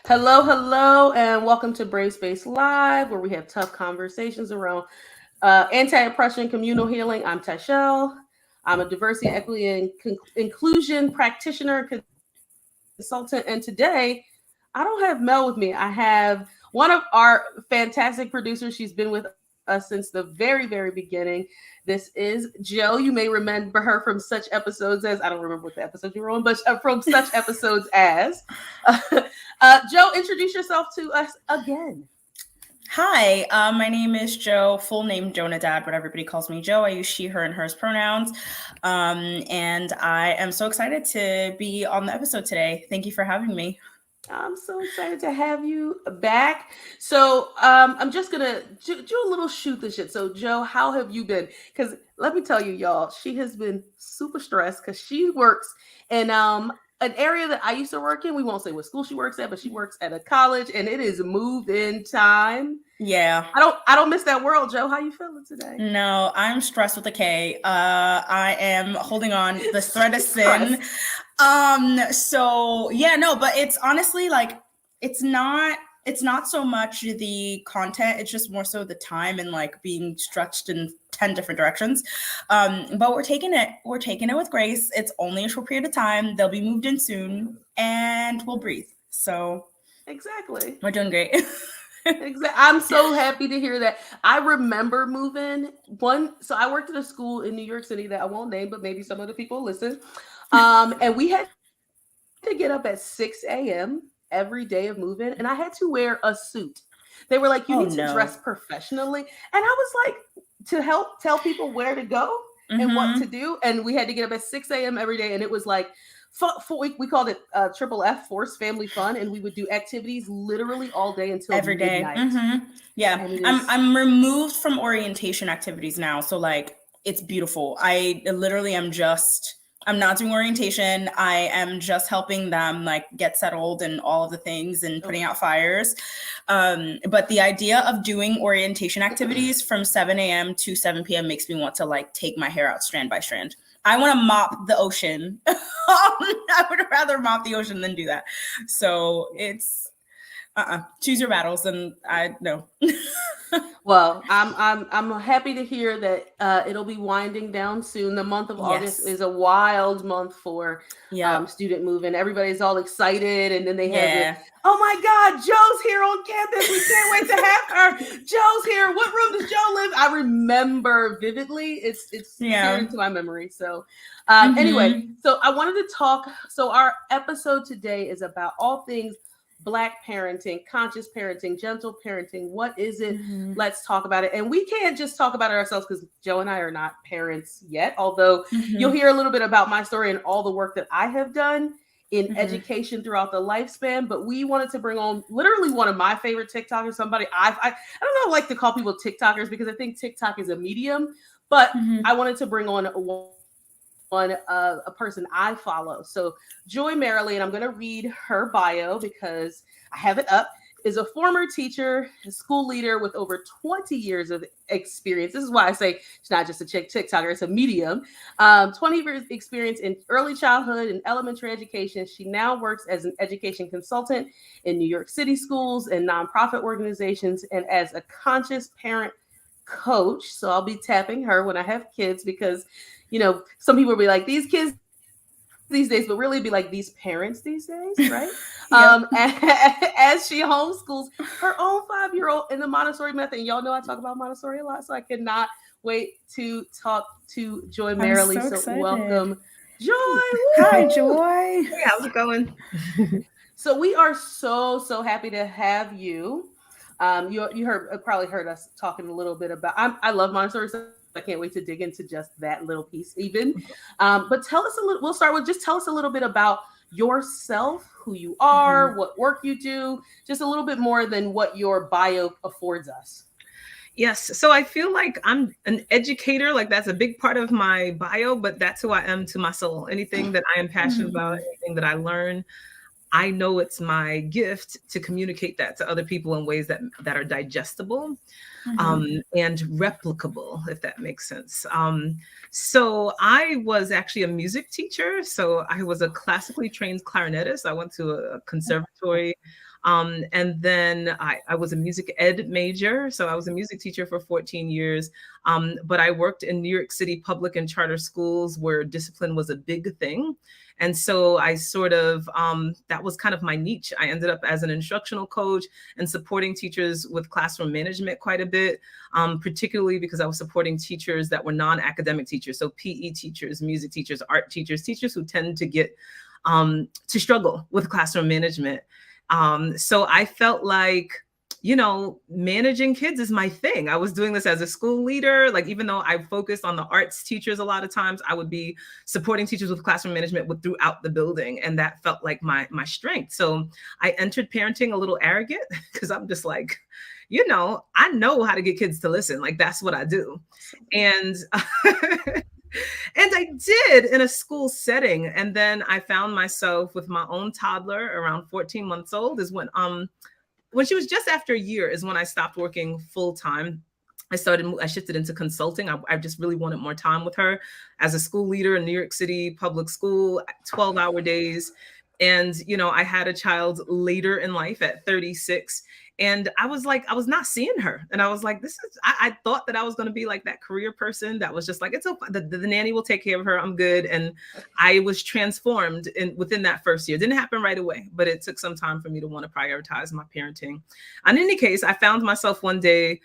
Hello, hello, and welcome to Brave Space Live, where we have tough conversations around anti-oppression, communal healing. I'm Tashelle. I'm a diversity, equity, and inclusion practitioner and consultant. And today, I don't have Mel with me. I have one of our fantastic producers. She's been with us since the very, very beginning. This is Joe. You may remember her from such episodes as, I don't remember what the episode you were on, but from such episodes as. Joe, introduce yourself to us again. Hi, my name is Joe, full name Jonadad, but everybody calls me Joe. I use she, her, and hers pronouns. And I am so excited to be on the episode today. Thank you for having me. I'm so excited to have you back. So I'm just gonna do a little shoot the shit. So Joe, how have you been? Because let me tell you, y'all, she has been super stressed because she works in an area that I used to work in. We won't say what school she works at, but she works at a college, and it is move-in time. Yeah. I don't miss that world, Joe. How you feeling today? No, I'm stressed with a K. I am holding on. The thread is thin. So yeah, no, but it's honestly like it's not so much the content, it's just more so the time and like being stretched in 10 different directions. But we're taking it with grace. It's only a short period of time. They'll be moved in soon and we'll breathe. So exactly. We're doing great. Exactly. I'm so happy to hear that. I remember moving so I worked at a school in New York City that I won't name, but maybe some of the people listen. And we had to get up at 6 a.m. every day of moving, and I had to wear a suit. They were like, you need to dress professionally. And I was like, to help tell people where to go and what to do. And we had to get up at 6 a.m. every day. And it was like, we called it triple F, Force Family Fun. And we would do activities literally all day until every day. midnight. Yeah. I'm removed from orientation activities now. So like, it's beautiful. I literally am I'm not doing orientation. I am just helping them like get settled and all of the things and putting out fires. But the idea of doing orientation activities from 7 a.m. to 7 p.m. makes me want to like take my hair out strand by strand. I want to mop the ocean. I would rather mop the ocean than do that. So it's choose your battles, and I know. Well, I'm happy to hear that it'll be winding down soon. The month of August is a wild month for student movement. Everybody's all excited, and then they have oh my God, Joe's here on campus. We can't wait to have her. Joe's here. What room does Joe live? I remember vividly. It's seared into my memory. So anyway, so I wanted to talk. So our episode today is about all things Black parenting, conscious parenting, gentle parenting. What is it? Let's talk about it. And we can't just talk about it ourselves because Joe and I are not parents yet, although you'll hear a little bit about my story and all the work that I have done in education throughout the lifespan. But we wanted to bring on literally one of my favorite TikTokers, somebody I don't know, I like to call people TikTokers because I think TikTok is a medium, but I wanted to bring on a person I follow. So Joy Marilie, and I'm going to read her bio because I have it up, is a former teacher, a school leader with over 20 years of experience. This is why I say she's not just a TikToker, it's a medium. 20 years experience in early childhood and elementary education. She now works as an education consultant in New York City schools and nonprofit organizations and as a conscious parent coach. So I'll be tapping her when I have kids because some people will be like, these kids these days, but really be like these parents these days, right? As she homeschools her own 5-year-old in the Montessori Method. And y'all know I talk about Montessori a lot, so I cannot wait to talk to Joy Marilie. So welcome, Joy. Hi, Joy. Hey, how's it going? So we are so happy to have you. You probably heard us talking a little bit about. I love Montessori. So I can't wait to dig into just that little piece even. But tell us a little, we'll start with just tell us a little bit about yourself, who you are, what work you do, just a little bit more than what your bio affords us. Yes. So I feel like I'm an educator, like that's a big part of my bio, but that's who I am to my soul. Anything that I am passionate about, anything that I learn, I know it's my gift to communicate that to other people in ways that are digestible and replicable, if that makes sense. So I was actually a music teacher. So I was a classically trained clarinetist. I went to a conservatory And then I was a music ed major. So I was a music teacher for 14 years. But I worked in New York City public and charter schools where discipline was a big thing. And so I sort of, that was kind of my niche. I ended up as an instructional coach and supporting teachers with classroom management quite a bit, particularly because I was supporting teachers that were non-academic teachers. So PE teachers, music teachers, art teachers, teachers who tend to get to struggle with classroom management. So I felt like, you know, managing kids is my thing. I was doing this as a school leader. Like, even though I focused on the arts teachers a lot of times, I would be supporting teachers with classroom management throughout the building. And that felt like my strength. So I entered parenting a little arrogant because I'm just like, you know, I know how to get kids to listen. Like, that's what I do. And and I did in a school setting. And then I found myself with my own toddler around 14 months old is when she was just after a year is when I stopped working full time. I shifted into consulting. I just really wanted more time with her as a school leader in New York City public school, 12-hour days. And, you know, I had a child later in life at 36. And I was like, I was not seeing her. And I was like, I thought that I was going to be like that career person that was just like, it's okay. The nanny will take care of her. I'm good. And I was transformed within that first year. It didn't happen right away, but it took some time for me to want to prioritize my parenting. In any case, I found myself one day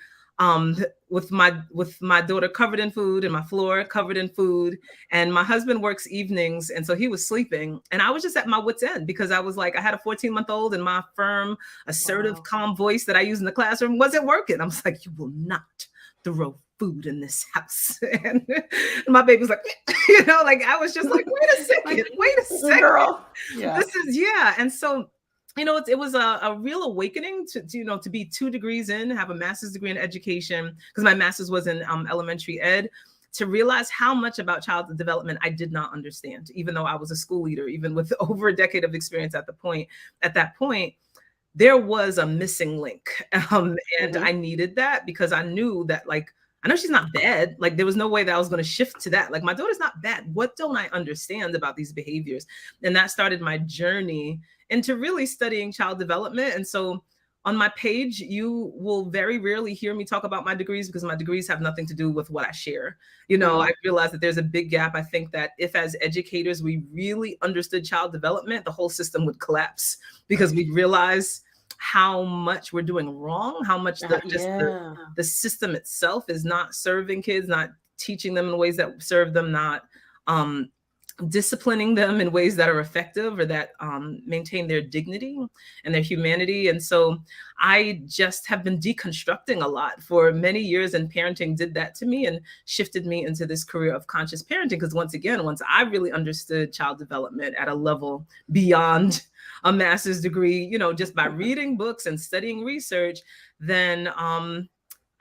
with my daughter covered in food and my floor covered in food, and my husband works evenings, and so he was sleeping, and I was just at my wit's end because I was like, I had a 14-month-old, and my firm, assertive, calm voice that I use in the classroom wasn't working. I was like, you will not throw food in this house. And my baby was like, you know, like I was just like, wait a second, girl. Yeah. And so, you know, it was a real awakening to be 2 degrees in, have a master's degree in education, because my master's was in elementary ed, to realize how much about child development I did not understand, even though I was a school leader, even with over a decade of experience at that point, there was a missing link. And I needed that because I knew that, like, I know she's not bad. Like, there was no way that I was going to shift to that. Like, my daughter's not bad. What don't I understand about these behaviors? And that started my journey into really studying child development. And so on my page, you will very rarely hear me talk about my degrees because my degrees have nothing to do with what I share. You know, I realized that there's a big gap. I think that if as educators, we really understood child development, the whole system would collapse because we realize how much we're doing wrong, how much the system itself is not serving kids, not teaching them in ways that serve them, not disciplining them in ways that are effective or that maintain their dignity and their humanity. And so I just have been deconstructing a lot for many years, and parenting did that to me and shifted me into this career of conscious parenting. Because once I really understood child development at a level beyond a master's degree, you know, just by reading books and studying research, then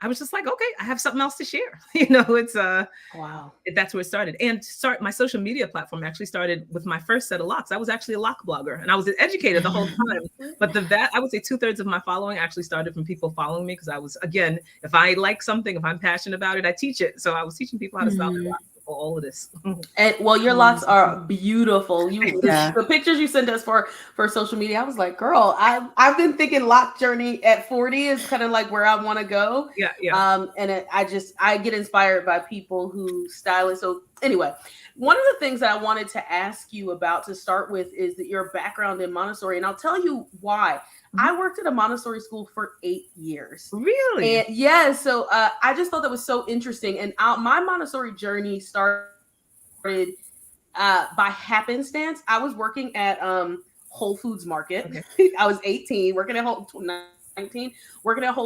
I was just like, okay, I have something else to share. You know, it's wow. That's where it started. And my social media platform actually started with my first set of locks. I was actually a lock blogger, and I was an educator the whole time. But I would say 2/3 of my following actually started from people following me because I was, again, if I like something, if I'm passionate about it, I teach it. So I was teaching people how to style their locks. All of this. And well, your locks are beautiful. The pictures you sent us for social media, I was like, girl, I've been thinking lock journey at 40 is kind of like where I want to go. And I get inspired by people who style it. So anyway, one of the things that I wanted to ask you about to start with is that your background in Montessori, and I'll tell you why. I worked at a Montessori school for 8 years. Really? And yeah, so I just thought that was so interesting. And my Montessori journey started by happenstance. I was working at Whole Foods Market. Okay. I was 18, working at Whole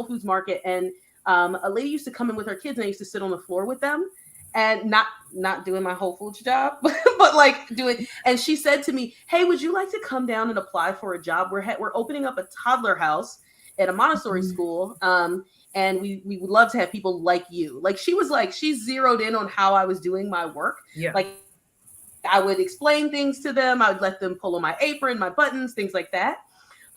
Foods Market, and a lady used to come in with her kids, and I used to sit on the floor with them. And not doing my Whole Foods job, but like doing. And she said to me, "Hey, would you like to come down and apply for a job? We're opening up a toddler house at a Montessori school, and we would love to have people like you." Like she zeroed in on how I was doing my work. Yeah. Like I would explain things to them. I would let them pull on my apron, my buttons, things like that.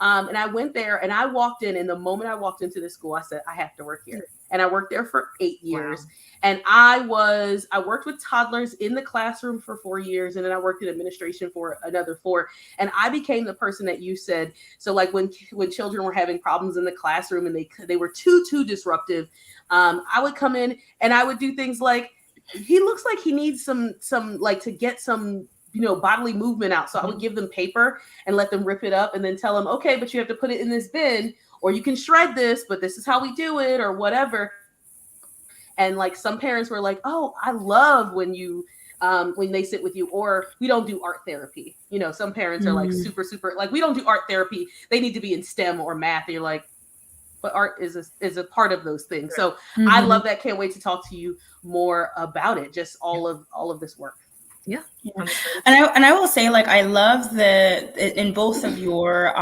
And I went there and I walked in, and the moment I walked into the school, I said, I have to work here. And I worked there for 8 years. Wow. And I worked with toddlers in the classroom for 4 years. And then I worked in administration for another 4. And I became the person that you said. So like when children were having problems in the classroom and they were too disruptive, I would come in and I would do things like, he looks like he needs some like to get some, bodily movement out. So I would give them paper and let them rip it up and then tell them, okay, but you have to put it in this bin, or you can shred this, but this is how we do it, or whatever. And like some parents were like, oh, I love when they sit with you, or we don't do art therapy. Some parents are like super, like, we don't do art therapy. They need to be in STEM or math. And you're like, but art is a part of those things. So I love that. Can't wait to talk to you more about it. Just all of this work. Yeah. And I will say, like, I love in both of your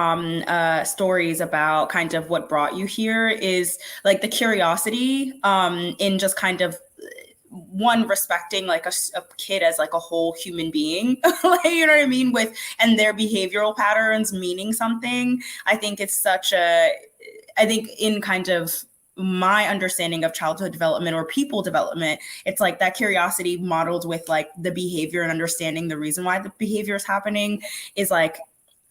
stories about kind of what brought you here is like the curiosity in just kind of one, respecting like a kid as like a whole human being, like, you know what I mean, and their behavioral patterns meaning something. I think it's I think in kind of my understanding of childhood development or people development, it's like that curiosity modeled with like the behavior and understanding the reason why the behavior is happening is like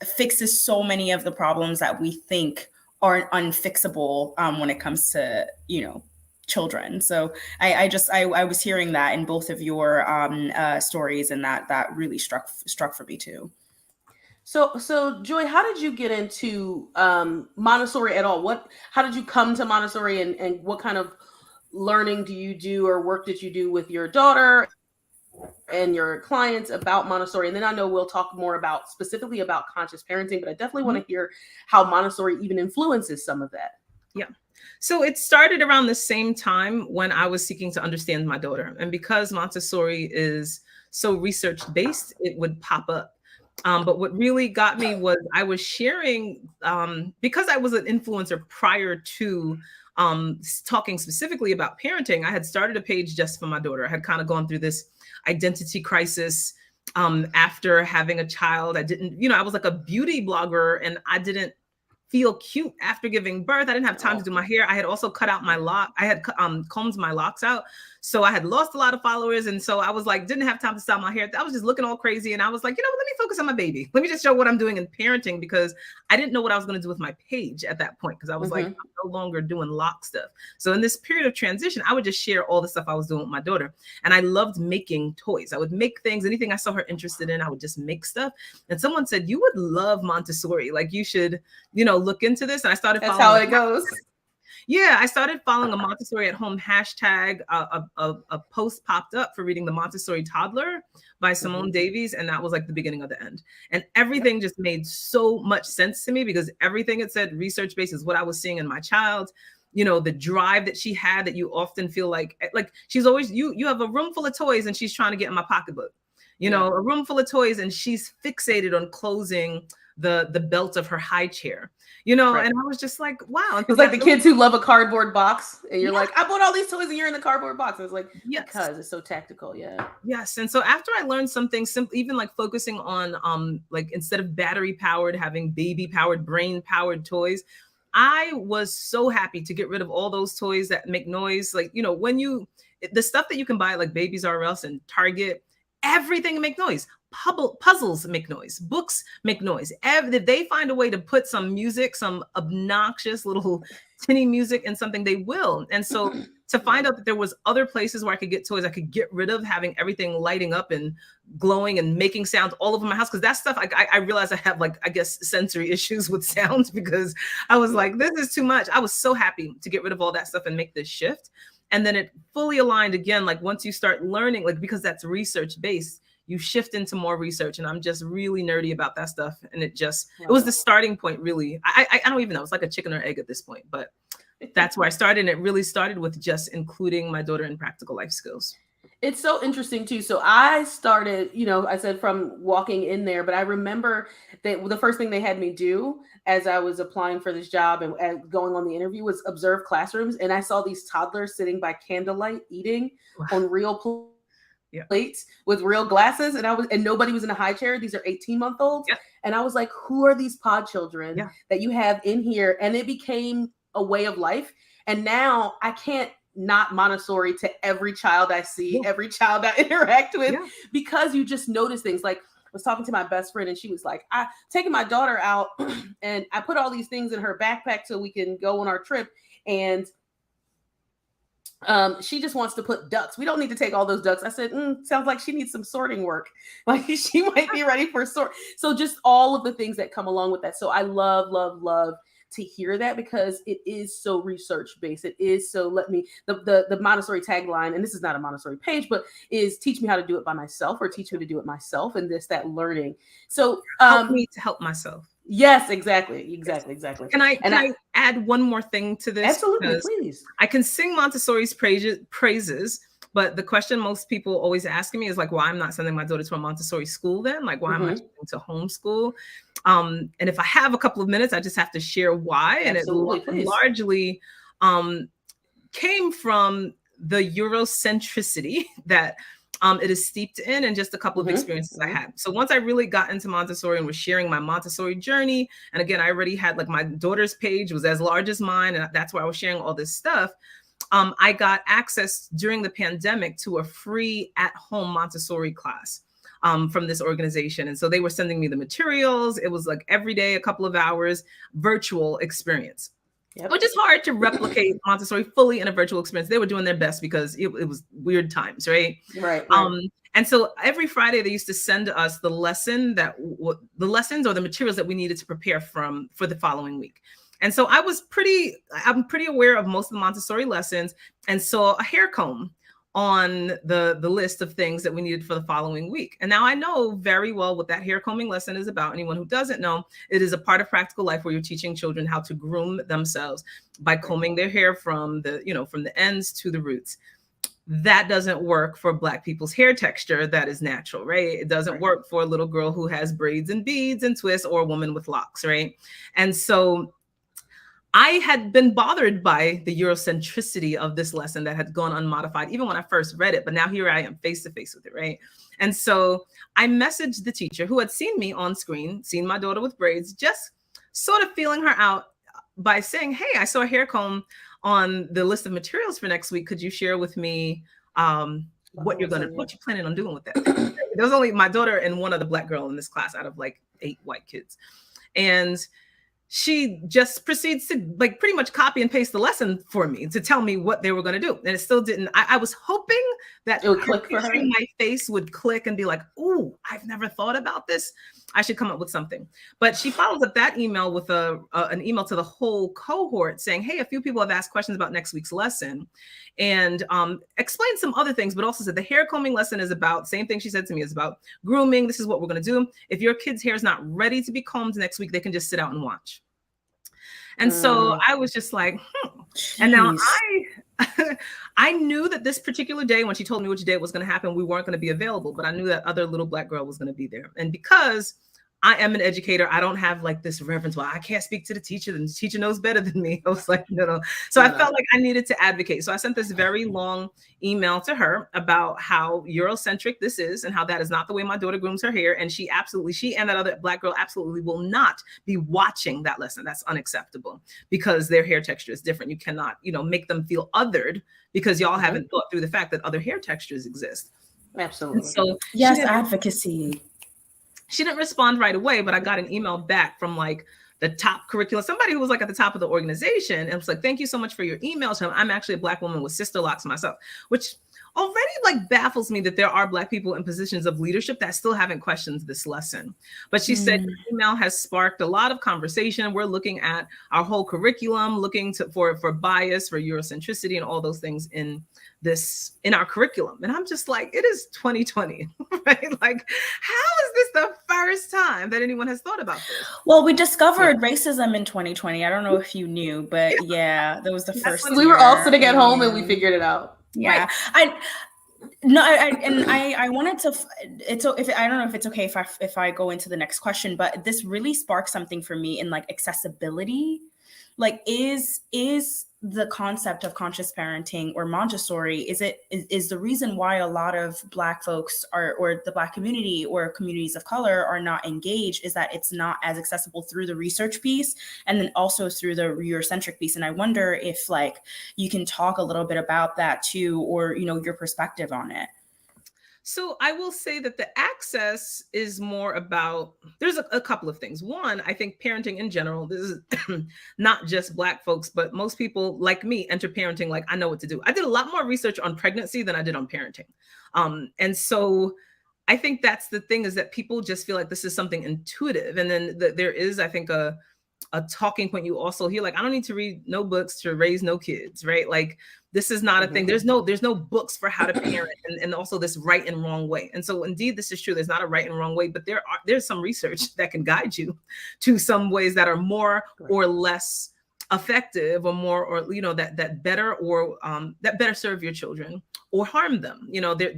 fixes so many of the problems that we think are unfixable when it comes to, children. So I was hearing that in both of your stories, and that really struck for me too. So Joy, how did you get into Montessori at all? How did you come to Montessori, and what kind of learning do you do or work did you do with your daughter and your clients about Montessori? And then I know we'll talk more specifically about conscious parenting, but I definitely want to hear how Montessori even influences some of that. Yeah. So it started around the same time when I was seeking to understand my daughter. And because Montessori is so research-based, it would pop up. But what really got me was I was sharing, because I was an influencer prior to talking specifically about parenting. I had started a page just for my daughter. I had kind of gone through this identity crisis after having a child. I was like a beauty blogger, and I didn't feel cute after giving birth. I didn't have time to do my hair. I had also cut out my lock. I had combed my locks out. So I had lost a lot of followers. And so I was like, didn't have time to style my hair. I was just looking all crazy. And I was like, let me focus on my baby. Let me just show what I'm doing in parenting, because I didn't know what I was going to do with my page at that point. Because I was like, I'm no longer doing lock stuff. So in this period of transition, I would just share all the stuff I was doing with my daughter. And I loved making toys. I would make things, anything I saw her interested in, I would just make stuff. And someone said, you would love Montessori. Like, you should, look into this. And I started following. That's how it goes. Yeah, I started following a Montessori at home hashtag. A post popped up for reading The Montessori Toddler by Simone Davies. And that was like the beginning of the end. And everything just made so much sense to me, because everything it said research-based is what I was seeing in my child. The drive that she had, that you often feel like she's always, you have a room full of toys and she's trying to get in my pocketbook, a room full of toys, and she's fixated on closing the belt of her high chair, right. And I was just like, wow. It's like the kids who love a cardboard box, and you're like, I bought all these toys and you're in the cardboard box. I was like, yes, because it's so tactical. Yeah. Yes. And so after I learned something simple, even like focusing on like, instead of battery powered, having baby powered, brain powered toys, I was so happy to get rid of all those toys that make noise. Like, when the stuff that you can buy like Babies R Us and Target, everything make noise. Puzzles make noise. Books make noise. If they find a way to put some music, some obnoxious little tinny music in something, they will. And so to find out that there was other places where I could get toys, I could get rid of having everything lighting up and glowing and making sounds all over my house. Because that stuff, I realized I have sensory issues with sounds, because I was like, this is too much. I was so happy to get rid of all that stuff and make this shift. And then it fully aligned again. Like, once you start learning, because that's research based, you shift into more research. And I'm just really nerdy about that stuff. And it was the starting point, really. I don't even know. It's like a chicken or egg at this point, but that's where I started. And it really started with just including my daughter in practical life skills. It's so interesting too. So I started, I said from walking in there, but I remember that the first thing they had me do as I was applying for this job and going on the interview was observe classrooms. And I saw these toddlers sitting by candlelight eating on real plates with real glasses, and nobody was in a high chair. These are 18-month-olds. And I was like, who are these pod children that you have in here? And it became a way of life. And now I can't not Montessori to every child I see, every child I interact with, because you just notice things. Like, I was talking to my best friend, and she was like, I taking my daughter out and I put all these things in her backpack so we can go on our trip. And she just wants to put ducks. We don't need to take all those ducks. I said, sounds like she needs some sorting work. Like, she might be ready for sort. So just all of the things that come along with that. So I love to hear that, because it is so research based. It is so the Montessori tagline, and this is not a Montessori page, but is teach me how to do it by myself, or teach me to do it myself, and that learning. So help me to help myself. Yes, exactly. Can I add one more thing to this? Absolutely, please. I can sing Montessori's praises, but the question most people always ask me is like, why I'm not sending my daughter to a Montessori school then? Like, why am I choosing to homeschool? And if I have a couple of minutes, I just have to share why. Absolutely, and it largely came from the Eurocentricity that it is steeped in, and just a couple of experiences I had. So once I really got into Montessori and was sharing my Montessori journey, and again, I already had, like, my daughter's page was as large as mine, and that's where I was sharing all this stuff. I got access during the pandemic to a free at-home Montessori class from this organization. And so they were sending me the materials. It was like every day, a couple of hours, virtual experience. Which is hard to replicate Montessori fully in a virtual experience. They were doing their best because it was weird times, right? Right. And so every Friday they used to send us the lessons or the materials that we needed to prepare for the following week. And so I'm pretty aware of most of the Montessori lessons, and saw a hair comb on the list of things that we needed for the following week. And now I know very well what that hair combing lesson is about. Anyone who doesn't know, it is a part of practical life where you're teaching children how to groom themselves by combing their hair from the ends to the roots. That doesn't work for Black people's hair texture that is natural, right? It doesn't work for a little girl who has braids and beads and twists, or a woman with locks, right? And so I had been bothered by the Eurocentricity of this lesson that had gone unmodified, even when I first read it, but now here I am face to face with it, right? And so I messaged the teacher, who had seen me on screen, seen my daughter with braids, just sort of feeling her out by saying, hey, I saw a hair comb on the list of materials for next week. Could you share with me what you're planning on doing with that? There was only my daughter and one other Black girl in this class out of like 8 white kids. And she just proceeds to like pretty much copy and paste the lesson for me to tell me what they were going to do. And it still didn't. I was hoping that it would click for her. My face would click and be like, ooh, I've never thought about this. I should come up with something. But she follows up that email with an email to the whole cohort saying, hey, a few people have asked questions about next week's lesson, and explained some other things, but also said the hair combing lesson is about, same thing she said to me, is about grooming. This is what we're going to do. If your kid's hair is not ready to be combed next week, they can just sit out and watch. And so I was just like, And now I knew that this particular day, when she told me which day it was going to happen, we weren't going to be available, but I knew that other little Black girl was going to be there. And because I am an educator, I don't have like this reverence. Well, I can't speak to the teacher, and the teacher knows better than me. I was like, no. So I felt like I needed to advocate. So I sent this very long email to her about how Eurocentric this is, and how that is not the way my daughter grooms her hair. And she and that other Black girl absolutely will not be watching that lesson. That's unacceptable, because their hair texture is different. You cannot, make them feel othered because y'all haven't thought through the fact that other hair textures exist. Absolutely. And so yes, advocacy. She didn't respond right away, but I got an email back from like the top curriculum, somebody who was like at the top of the organization, and was like, thank you so much for your email. So I'm actually a Black woman with sister locks myself, which already like baffles me that there are Black people in positions of leadership that still haven't questioned this lesson. But she said, your email has sparked a lot of conversation. We're looking at our whole curriculum, looking for bias, for Eurocentricity, and all those things in our curriculum. And I'm just like, it is 2020, right? Like, how is this the first time that anyone has thought about this? Well, we discovered racism in 2020. I don't know if you knew, but yeah, that was the first. We were all sitting at home and we figured it out. Yeah, right. I wanted to. I don't know if it's okay if I go into the next question, but this really sparked something for me in like accessibility. Like, is the concept of conscious parenting or Montessori is the reason why a lot of Black folks or the Black community or communities of color are not engaged, is that it's not as accessible through the research piece and then also through the Eurocentric piece. And I wonder if like you can talk a little bit about that too, or your perspective on it. So I will say that the access is more about, there's a couple of things. One, I think parenting in general, this is not just Black folks, but most people like me enter parenting like, I know what to do. I did a lot more research on pregnancy than I did on parenting. And so I think that's the thing, is that people just feel like this is something intuitive. And then there is, I think, a talking point you also hear, like, I don't need to read no books to raise no kids, right? Like, this is not a thing. There's no books for how to parent, and also this right and wrong way. And so indeed, this is true. There's not a right and wrong way, but there's some research that can guide you to some ways that are more or less effective, or more, or that better, or that better serve your children or harm them.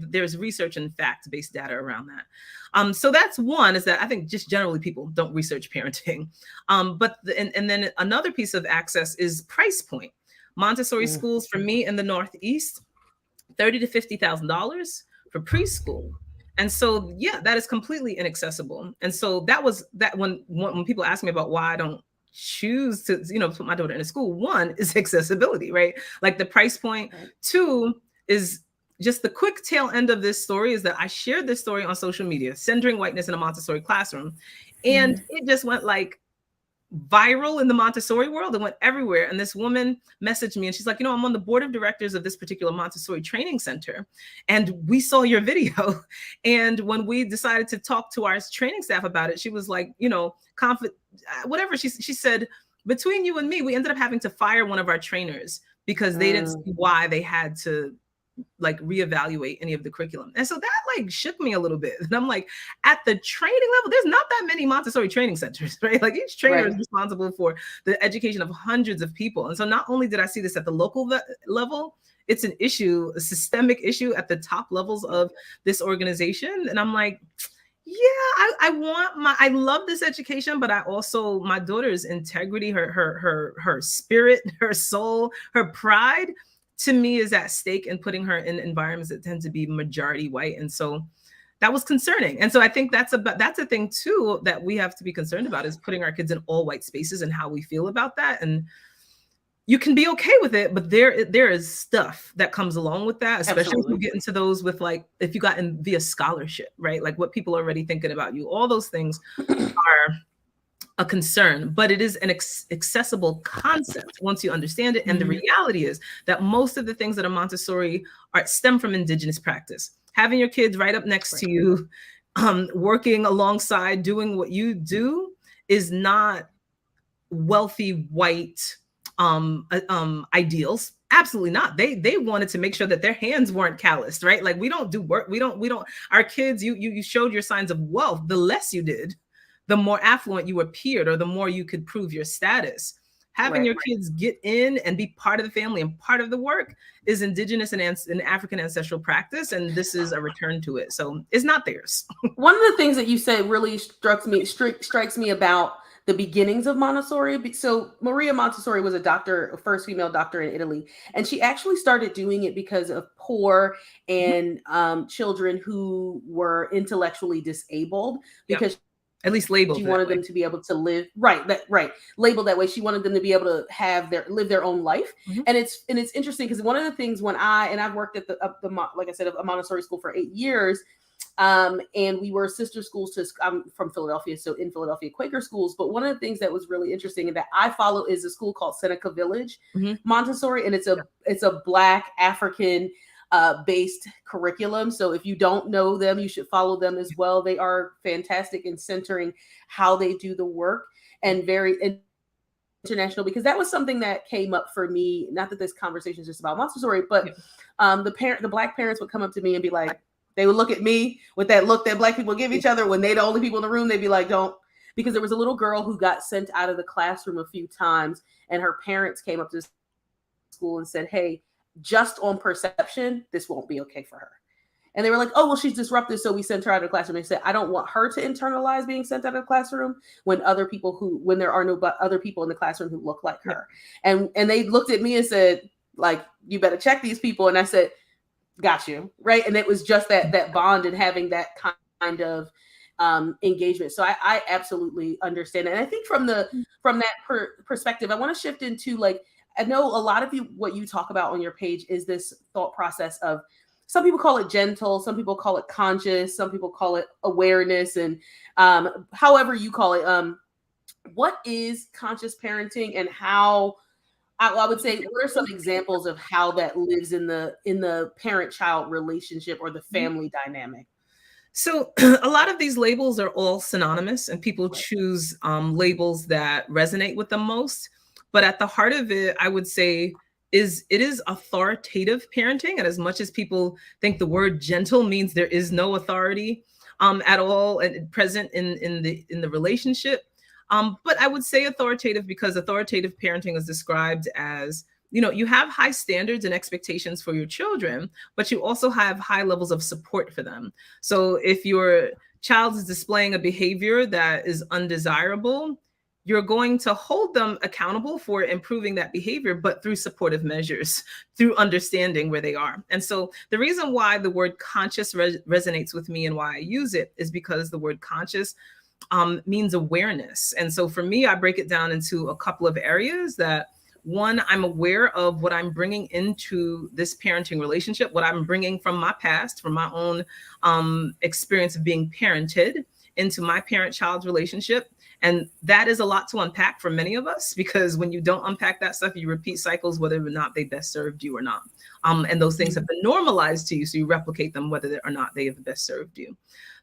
There's research and fact-based data around that. So that's one, is that I think just generally people don't research parenting. But then another piece of access is price point. Montessori schools for me in the Northeast, $30,000 to $50,000 for preschool. And so, yeah, that is completely inaccessible. And so that was that when people ask me about why I don't choose to, put my daughter in a school, one is accessibility, right? Like the price point. Two is just the quick tail end of this story is that I shared this story on social media, centering whiteness in a Montessori classroom. And it just went like viral in the Montessori world. It went everywhere. And this woman messaged me and she's like, I'm on the board of directors of this particular Montessori training center. And we saw your video. And when we decided to talk to our training staff about it, she was like, confident, whatever. She said, between you and me, we ended up having to fire one of our trainers because they didn't see why they had to like reevaluate any of the curriculum. And so that like shook me a little bit. And I'm like, at the training level, there's not that many Montessori training centers, right? Like each trainer is responsible for the education of hundreds of people. And so not only did I see this at the local level, it's an issue, a systemic issue at the top levels of this organization. And I'm like, yeah, I love this education, but I also, my daughter's integrity, her spirit, her soul, her pride, to me, is at stake in putting her in environments that tend to be majority white. And so that was concerning. And so I think that's a thing too that we have to be concerned about, is putting our kids in all white spaces and how we feel about that. And you can be okay with it, but there is stuff that comes along with that, especially if you get into those with, like, if you got in via scholarship, right? Like what people are already thinking about you, all those things are a concern, but it is an accessible concept once you understand it. And the reality is that most of the things that are Montessori stem from indigenous practice. Having your kids right up next to you, working alongside, doing what you do, is not wealthy white ideals. Absolutely not. They wanted to make sure that their hands weren't calloused, right? Like we don't do work. We don't, our kids, you showed your signs of wealth. The less you did, the more affluent you appeared, or the more you could prove your status. Having your kids get in and be part of the family and part of the work is indigenous and African ancestral practice. And this is a return to it. So it's not theirs. One of the things that you said really strikes me about the beginnings of Montessori. So Maria Montessori was a first female doctor in Italy. And she actually started doing it because of poor and children who were intellectually disabled, because at least labeled. She wanted them to be able to live labeled that way. She wanted them to be able to live their own life. And it's interesting because one of the things when I've worked at like I said, a Montessori school for 8 years, and we were sister schools to, I'm from Philadelphia, so in Philadelphia, Quaker schools. But one of the things that was really interesting and that I follow is a school called Seneca Village Montessori, and it's a Black African based curriculum. So if you don't know them, you should follow them as well. They are fantastic in centering how they do the work, and very international, because that was something that came up for me. Not that this conversation is just about Montessori, but the Black parents would come up to me and be like, they would look at me with that look that Black people give each other when they're the only people in the room. They'd be like, don't, because there was a little girl who got sent out of the classroom a few times, and her parents came up to school and said, hey, just on perception, this won't be okay for her. And they were like, oh, well, she's disruptive, so we sent her out of the classroom. They said, I don't want her to internalize being sent out of the classroom when there are no other people in the classroom who look like her. And they looked at me and said, like, you better check these people. And I said, got you. Right. And it was just that bond and having that kind of engagement. So I absolutely understand. And I think from that perspective, I want to shift into, like, I know a lot of what you talk about on your page is this thought process of, some people call it gentle, some people call it conscious, some people call it awareness, and however you call it. What is conscious parenting, and how, I would say, what are some examples of how that lives in the parent-child relationship or the family dynamic? So a lot of these labels are all synonymous, and people choose labels that resonate with them most. But at the heart of it, I would say, it is authoritative parenting. And as much as people think the word gentle means there is no authority at all and present in the relationship, but I would say authoritative, because authoritative parenting is described as, you have high standards and expectations for your children, but you also have high levels of support for them. So if your child is displaying a behavior that is undesirable, you're going to hold them accountable for improving that behavior, but through supportive measures, through understanding where they are. And so the reason why the word conscious resonates with me and why I use it is because the word conscious means awareness. And so for me, I break it down into a couple of areas. That one, I'm aware of what I'm bringing into this parenting relationship, what I'm bringing from my past, from my own experience of being parented into my parent-child relationship. And that is a lot to unpack for many of us, because when you don't unpack that stuff, you repeat cycles, whether or not they best served you or not. And those things have been normalized to you, so you replicate them whether or not they have best served you.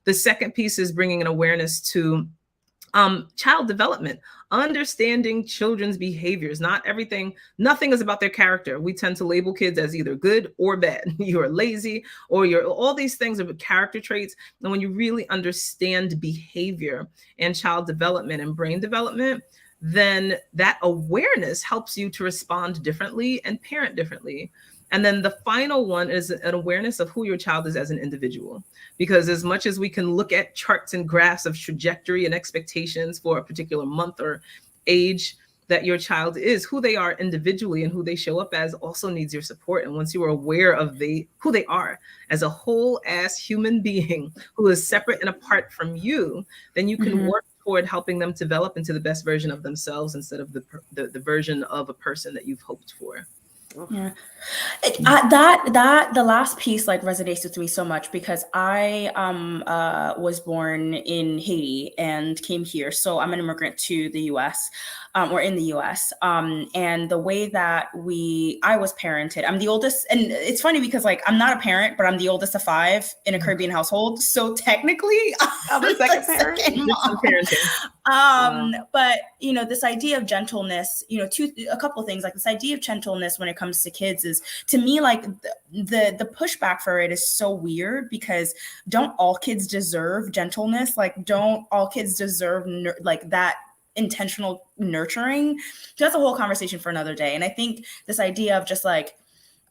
The second piece is bringing an awareness to child development, understanding children's behaviors. Nothing is about their character. We tend to label kids as either good or bad. You're lazy, or all these things are character traits. And when you really understand behavior and child development and brain development, then that awareness helps you to respond differently and parent differently. And then the final one is an awareness of who your child is as an individual. Because as much as we can look at charts and graphs of trajectory and expectations for a particular month or age that your child is, who they are individually and who they show up as also needs your support. And once you are aware of who they are as a whole ass human being who is separate and apart from you, then you can work toward helping them develop into the best version of themselves instead of the version of a person that you've hoped for. Yeah, the last piece like resonates with me so much, because I was born in Haiti and came here, so I'm an immigrant to the U.S. Or in the U.S. And the way that I was parented, I'm the oldest, and it's funny because like I'm not a parent, but I'm the oldest of 5 in a Caribbean household, so technically I'm a second parent. But this idea of gentleness, a couple of things, like this idea of gentleness when it comes to kids is, to me, like the pushback for it is so weird, because don't all kids deserve gentleness? Like, don't all kids deserve like that intentional nurturing? That's a whole conversation for another day. And I think this idea of just like,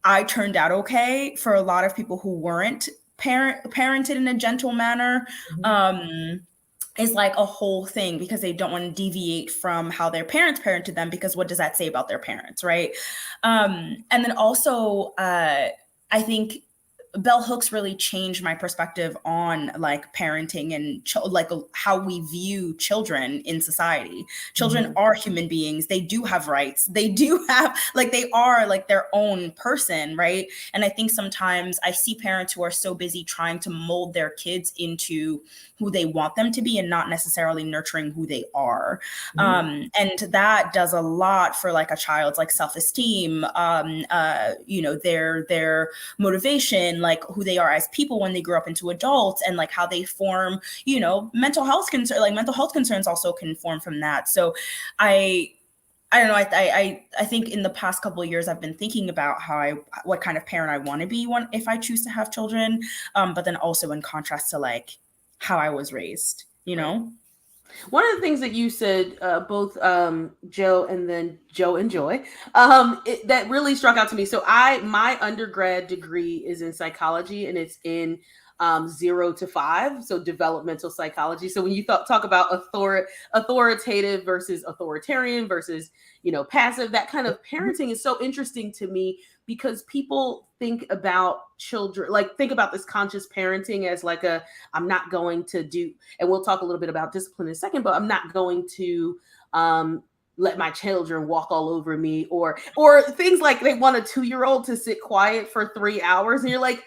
I turned out okay, for a lot of people who weren't parented in a gentle manner, is like a whole thing, because they don't want to deviate from how their parents parented them, because what does that say about their parents, right? And then also, I think bell hooks really changed my perspective on like parenting and like how we view children in society. Children are human beings. They do have rights. They do have, like, they are like their own person, right? And I think sometimes I see parents who are so busy trying to mold their kids into who they want them to be and not necessarily nurturing who they are. And that does a lot for like a child's like self-esteem, their motivation, like who they are as people when they grow up into adults, and like how they form, mental health concerns also can form from that. So I don't know. I think in the past couple of years, I've been thinking about what kind of parent I want to be if I choose to have children. But then also in contrast to like how I was raised, One of the things that you said, both Joe and then Joe and Joy, that really struck out to me. So my undergrad degree is in psychology, and it's in 0 to 5, so developmental psychology. So when you talk about authoritative versus authoritarian versus passive, that kind of parenting is so interesting to me, because people think about children, like think about this conscious parenting as like I'm not going to do, and we'll talk a little bit about discipline in a second, but I'm not going to let my children walk all over me, or things like they want a 2-year-old to sit quiet for 3 hours, and you're like,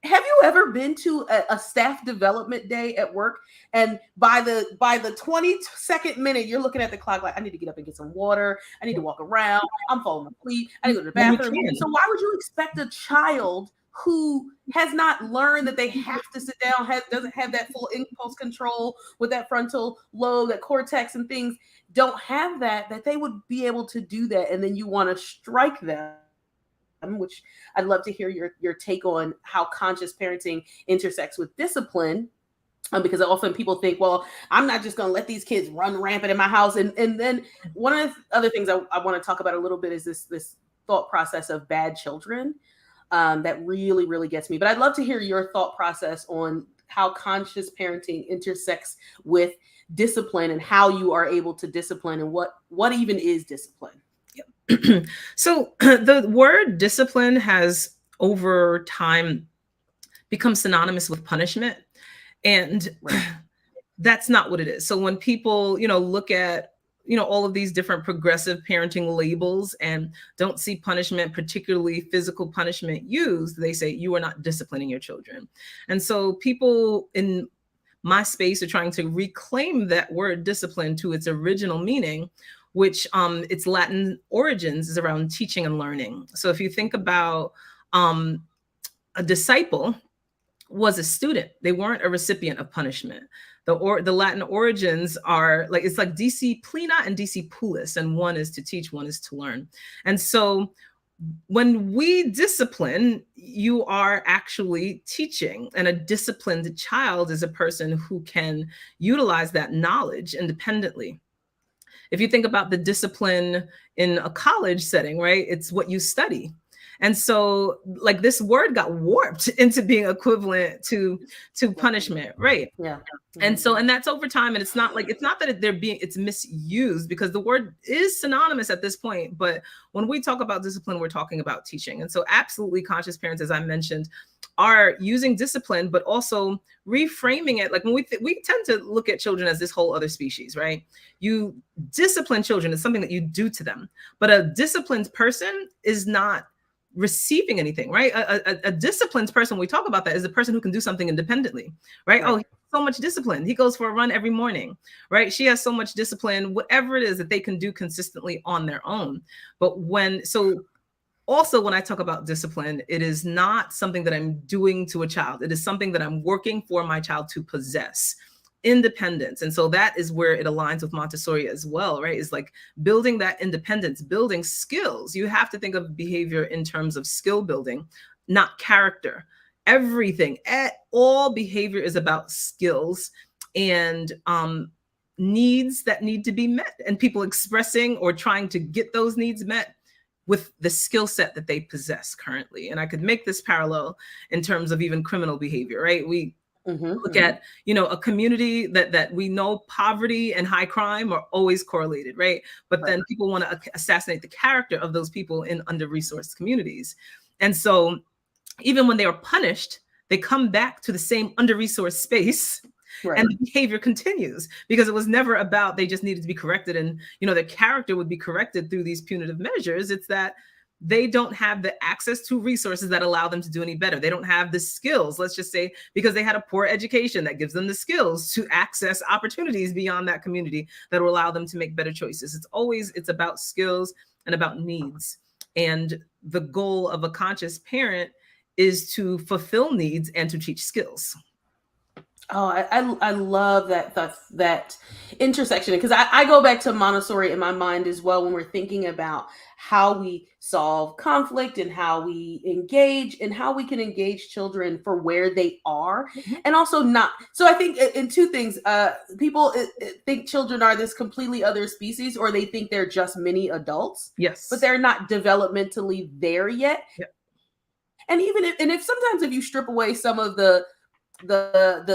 have you ever been to a staff development day at work, and by the 22nd minute you're looking at the clock like, I need to get up and get some water, I need to walk around, I'm falling asleep, I need to go to the bathroom. So why would you expect a child who has not learned that they have to sit down, doesn't have that full impulse control with that frontal lobe, that cortex and things, don't have that they would be able to do that, and then you want to strike them? Which I'd love to hear your take on how conscious parenting intersects with discipline, because often people think, well, I'm not just going to let these kids run rampant in my house. And then one of the other things I want to talk about a little bit is this thought process of bad children, that really, really gets me. But I'd love to hear your thought process on how conscious parenting intersects with discipline, and how you are able to discipline, and what even is discipline. So the word discipline has over time become synonymous with punishment, and that's not what it is. So when people, look at, all of these different progressive parenting labels and don't see punishment, particularly physical punishment, used, they say you are not disciplining your children. And so people in my space are trying to reclaim that word discipline to its original meaning, which its Latin origins is around teaching and learning. So if you think about a disciple was a student, they weren't a recipient of punishment. The Latin origins are like, it's like disciplina and discipulis, and one is to teach, one is to learn. And so when we discipline, you are actually teaching, and a disciplined child is a person who can utilize that knowledge independently. If you think about the discipline in a college setting, right, it's what you study. And so like this word got warped into being equivalent to punishment, right? Yeah. And so, and that's over time. And it's not that it's misused, because the word is synonymous at this point. But when we talk about discipline, we're talking about teaching. And so absolutely conscious parents, as I mentioned, are using discipline, but also reframing it. Like when we tend to look at children as this whole other species, right? You discipline children is something that you do to them, but a disciplined person is not receiving anything, right? A disciplined person, when we talk about that, is a person who can do something independently, right? Oh, he has so much discipline. He goes for a run every morning, right? She has so much discipline, whatever it is that they can do consistently on their own. But also when I talk about discipline, it is not something that I'm doing to a child. It is something that I'm working for my child to possess. Independence. And so that is where it aligns with Montessori as well, right? Is like building that independence, building skills. You have to think of behavior in terms of skill building, not character. Everything, all behavior is about skills and needs that need to be met, and people expressing or trying to get those needs met with the skill set that they possess currently. And I could make this parallel in terms of even criminal behavior, right? We look at, a community that we know poverty and high crime are always correlated, right? But then people want to assassinate the character of those people in under-resourced communities. And so even when they are punished, they come back to the same under-resourced space, and the behavior continues, because it was never about they just needed to be corrected and, their character would be corrected through these punitive measures. It's that they don't have the access to resources that allow them to do any better. They don't have the skills, let's just say, because they had a poor education that gives them the skills to access opportunities beyond that community that will allow them to make better choices. It's about skills and about needs. And the goal of a conscious parent is to fulfill needs and to teach skills. Oh, I love that intersection, because I go back to Montessori in my mind as well when we're thinking about how we solve conflict and how we engage and how we can engage children for where they are, and also not. So I think in two things, people think children are this completely other species, or they think they're just mini adults. Yes, but they're not developmentally there yet. Yep. And even if sometimes if you strip away some of the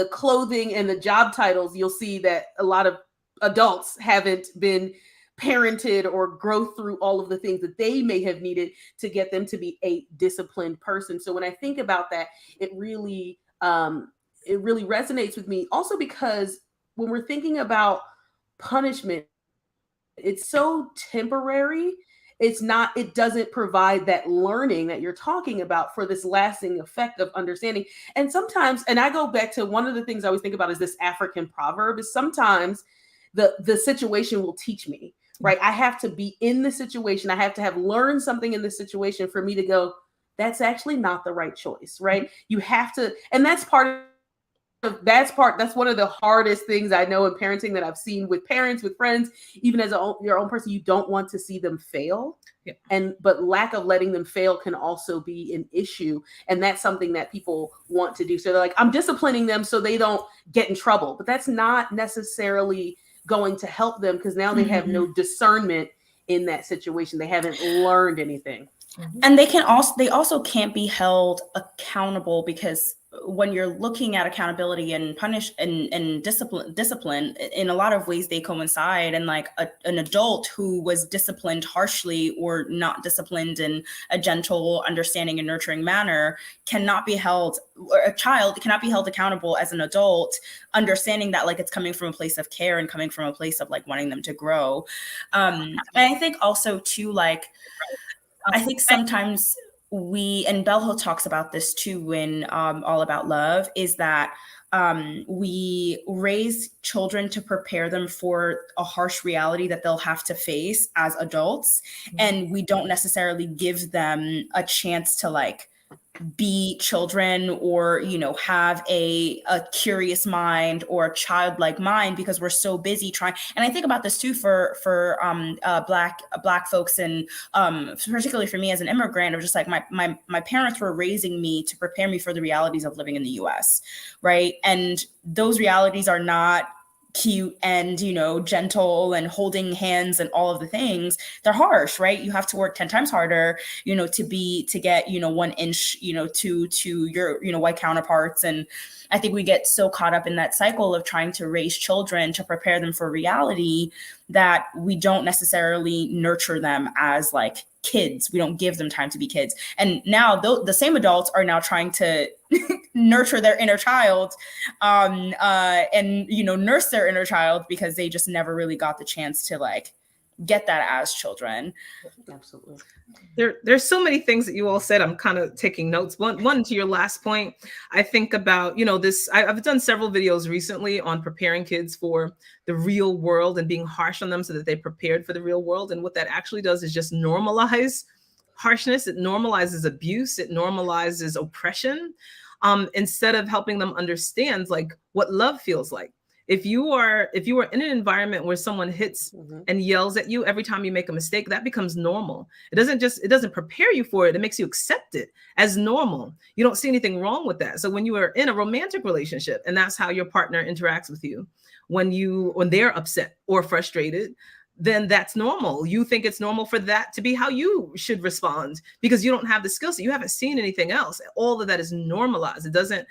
clothing and the job titles, you'll see that a lot of adults haven't been parented or grow through all of the things that they may have needed to get them to be a disciplined person. So when I think about that, it really resonates with me. Also because when we're thinking about punishment, it's so temporary. It doesn't provide that learning that you're talking about for this lasting effect of understanding. And sometimes, and I go back to one of the things I always think about is this African proverb, is sometimes the situation will teach me, right? I have to be in the situation. I have to have learned something in the situation for me to go, that's actually not the right choice, right? You have to, and that's one of the hardest things I know in parenting that I've seen with parents, with friends, even as your own person. You don't want to see them fail. Yeah. But lack of letting them fail can also be an issue. And that's something that people want to do. So they're like, I'm disciplining them so they don't get in trouble. But that's not necessarily going to help them, because now they have no discernment in that situation. They haven't learned anything. And they also can't be held accountable, because when you're looking at accountability and discipline, in a lot of ways they coincide. And like an adult who was disciplined harshly or not disciplined in a gentle, understanding and nurturing manner cannot be held, or a child cannot be held accountable as an adult, understanding that like it's coming from a place of care and coming from a place of like wanting them to grow. And I think also too, like, I think sometimes and Bell Hook talks about this too in All About Love, is that we raise children to prepare them for a harsh reality that they'll have to face as adults. And we don't necessarily give them a chance to like be children, or, you know, have a curious mind or a childlike mind, because we're so busy trying. And I think about this too for black folks, and particularly for me as an immigrant, of just like my parents were raising me to prepare me for the realities of living in the US, right? And those realities are not cute and, you know, gentle and holding hands and all of the things. They're harsh, right? You have to work 10 times harder, you know, to get, you know, 1 inch, you know, to your, you know, white counterparts. And I think we get so caught up in that cycle of trying to raise children to prepare them for reality that we don't necessarily nurture them as like kids. We don't give them time to be kids. And now the same adults are now trying to nurture their inner child, and, you know, nurse their inner child, because they just never really got the chance to like get that as children. Absolutely. There's so many things that you all said. I'm kind of taking notes. One to your last point, I think about, you know, this, I've done several videos recently on preparing kids for the real world and being harsh on them so that they're prepared for the real world. And what that actually does is just normalize harshness. It normalizes abuse. It normalizes oppression, instead of helping them understand like what love feels like. If you are in an environment where someone hits and yells at you every time you make a mistake, that becomes normal. It doesn't prepare you for it. It makes you accept it as normal. You don't see anything wrong with that. So when you are in a romantic relationship and that's how your partner interacts with you, when they're upset or frustrated, then that's normal. You think it's normal for that to be how you should respond, because you don't have the skill set. You haven't seen anything else. All of that is normalized. It doesn't,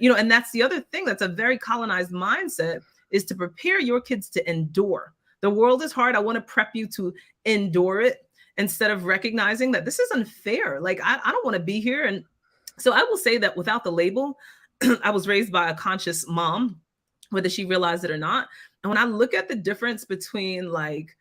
you know, and that's the other thing that's a very colonized mindset, is to prepare your kids to endure. The world is hard. I want to prep you to endure it, instead of recognizing that this is unfair. Like, I don't want to be here. And so I will say that without the label, I was raised by a conscious mom, whether she realized it or not. And when I look at the difference between like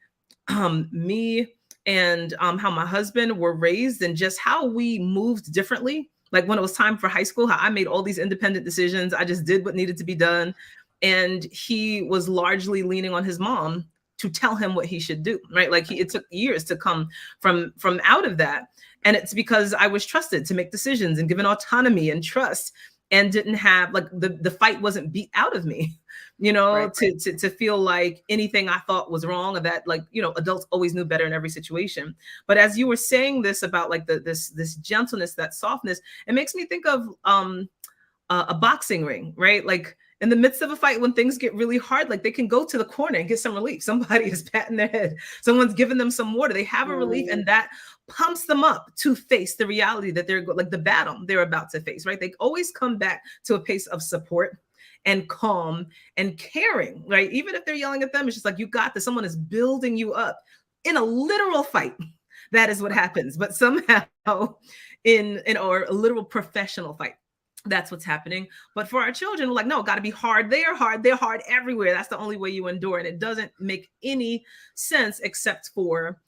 me and how my husband were raised, and just how we moved differently, like when it was time for high school, how I made all these independent decisions. I just did what needed to be done. And he was largely leaning on his mom to tell him what he should do, right? Like it took years to come from out of that. And it's because I was trusted to make decisions and given autonomy and trust. and didn't have like the fight wasn't beat out of me, to feel like anything I thought was wrong, or that like, adults always knew better in every situation. But as you were saying this about like this gentleness, that softness, it makes me think of a boxing ring, right? Like in the midst of a fight, when things get really hard, like they can go to the corner and get some relief. Somebody is patting their head. Someone's giving them some water. They have a relief, and that pumps them up to face the reality that they're like the battle they're about to face, right? They always come back to a place of support and calm and caring, right? Even if they're yelling at them, it's just like, you got this. Someone is building you up in a literal fight. That is what happens. But somehow in or a literal professional fight, that's what's happening. But for our children, we're like, no, got to be hard. They're hard. They're hard everywhere. That's the only way you endure. And it doesn't make any sense except for,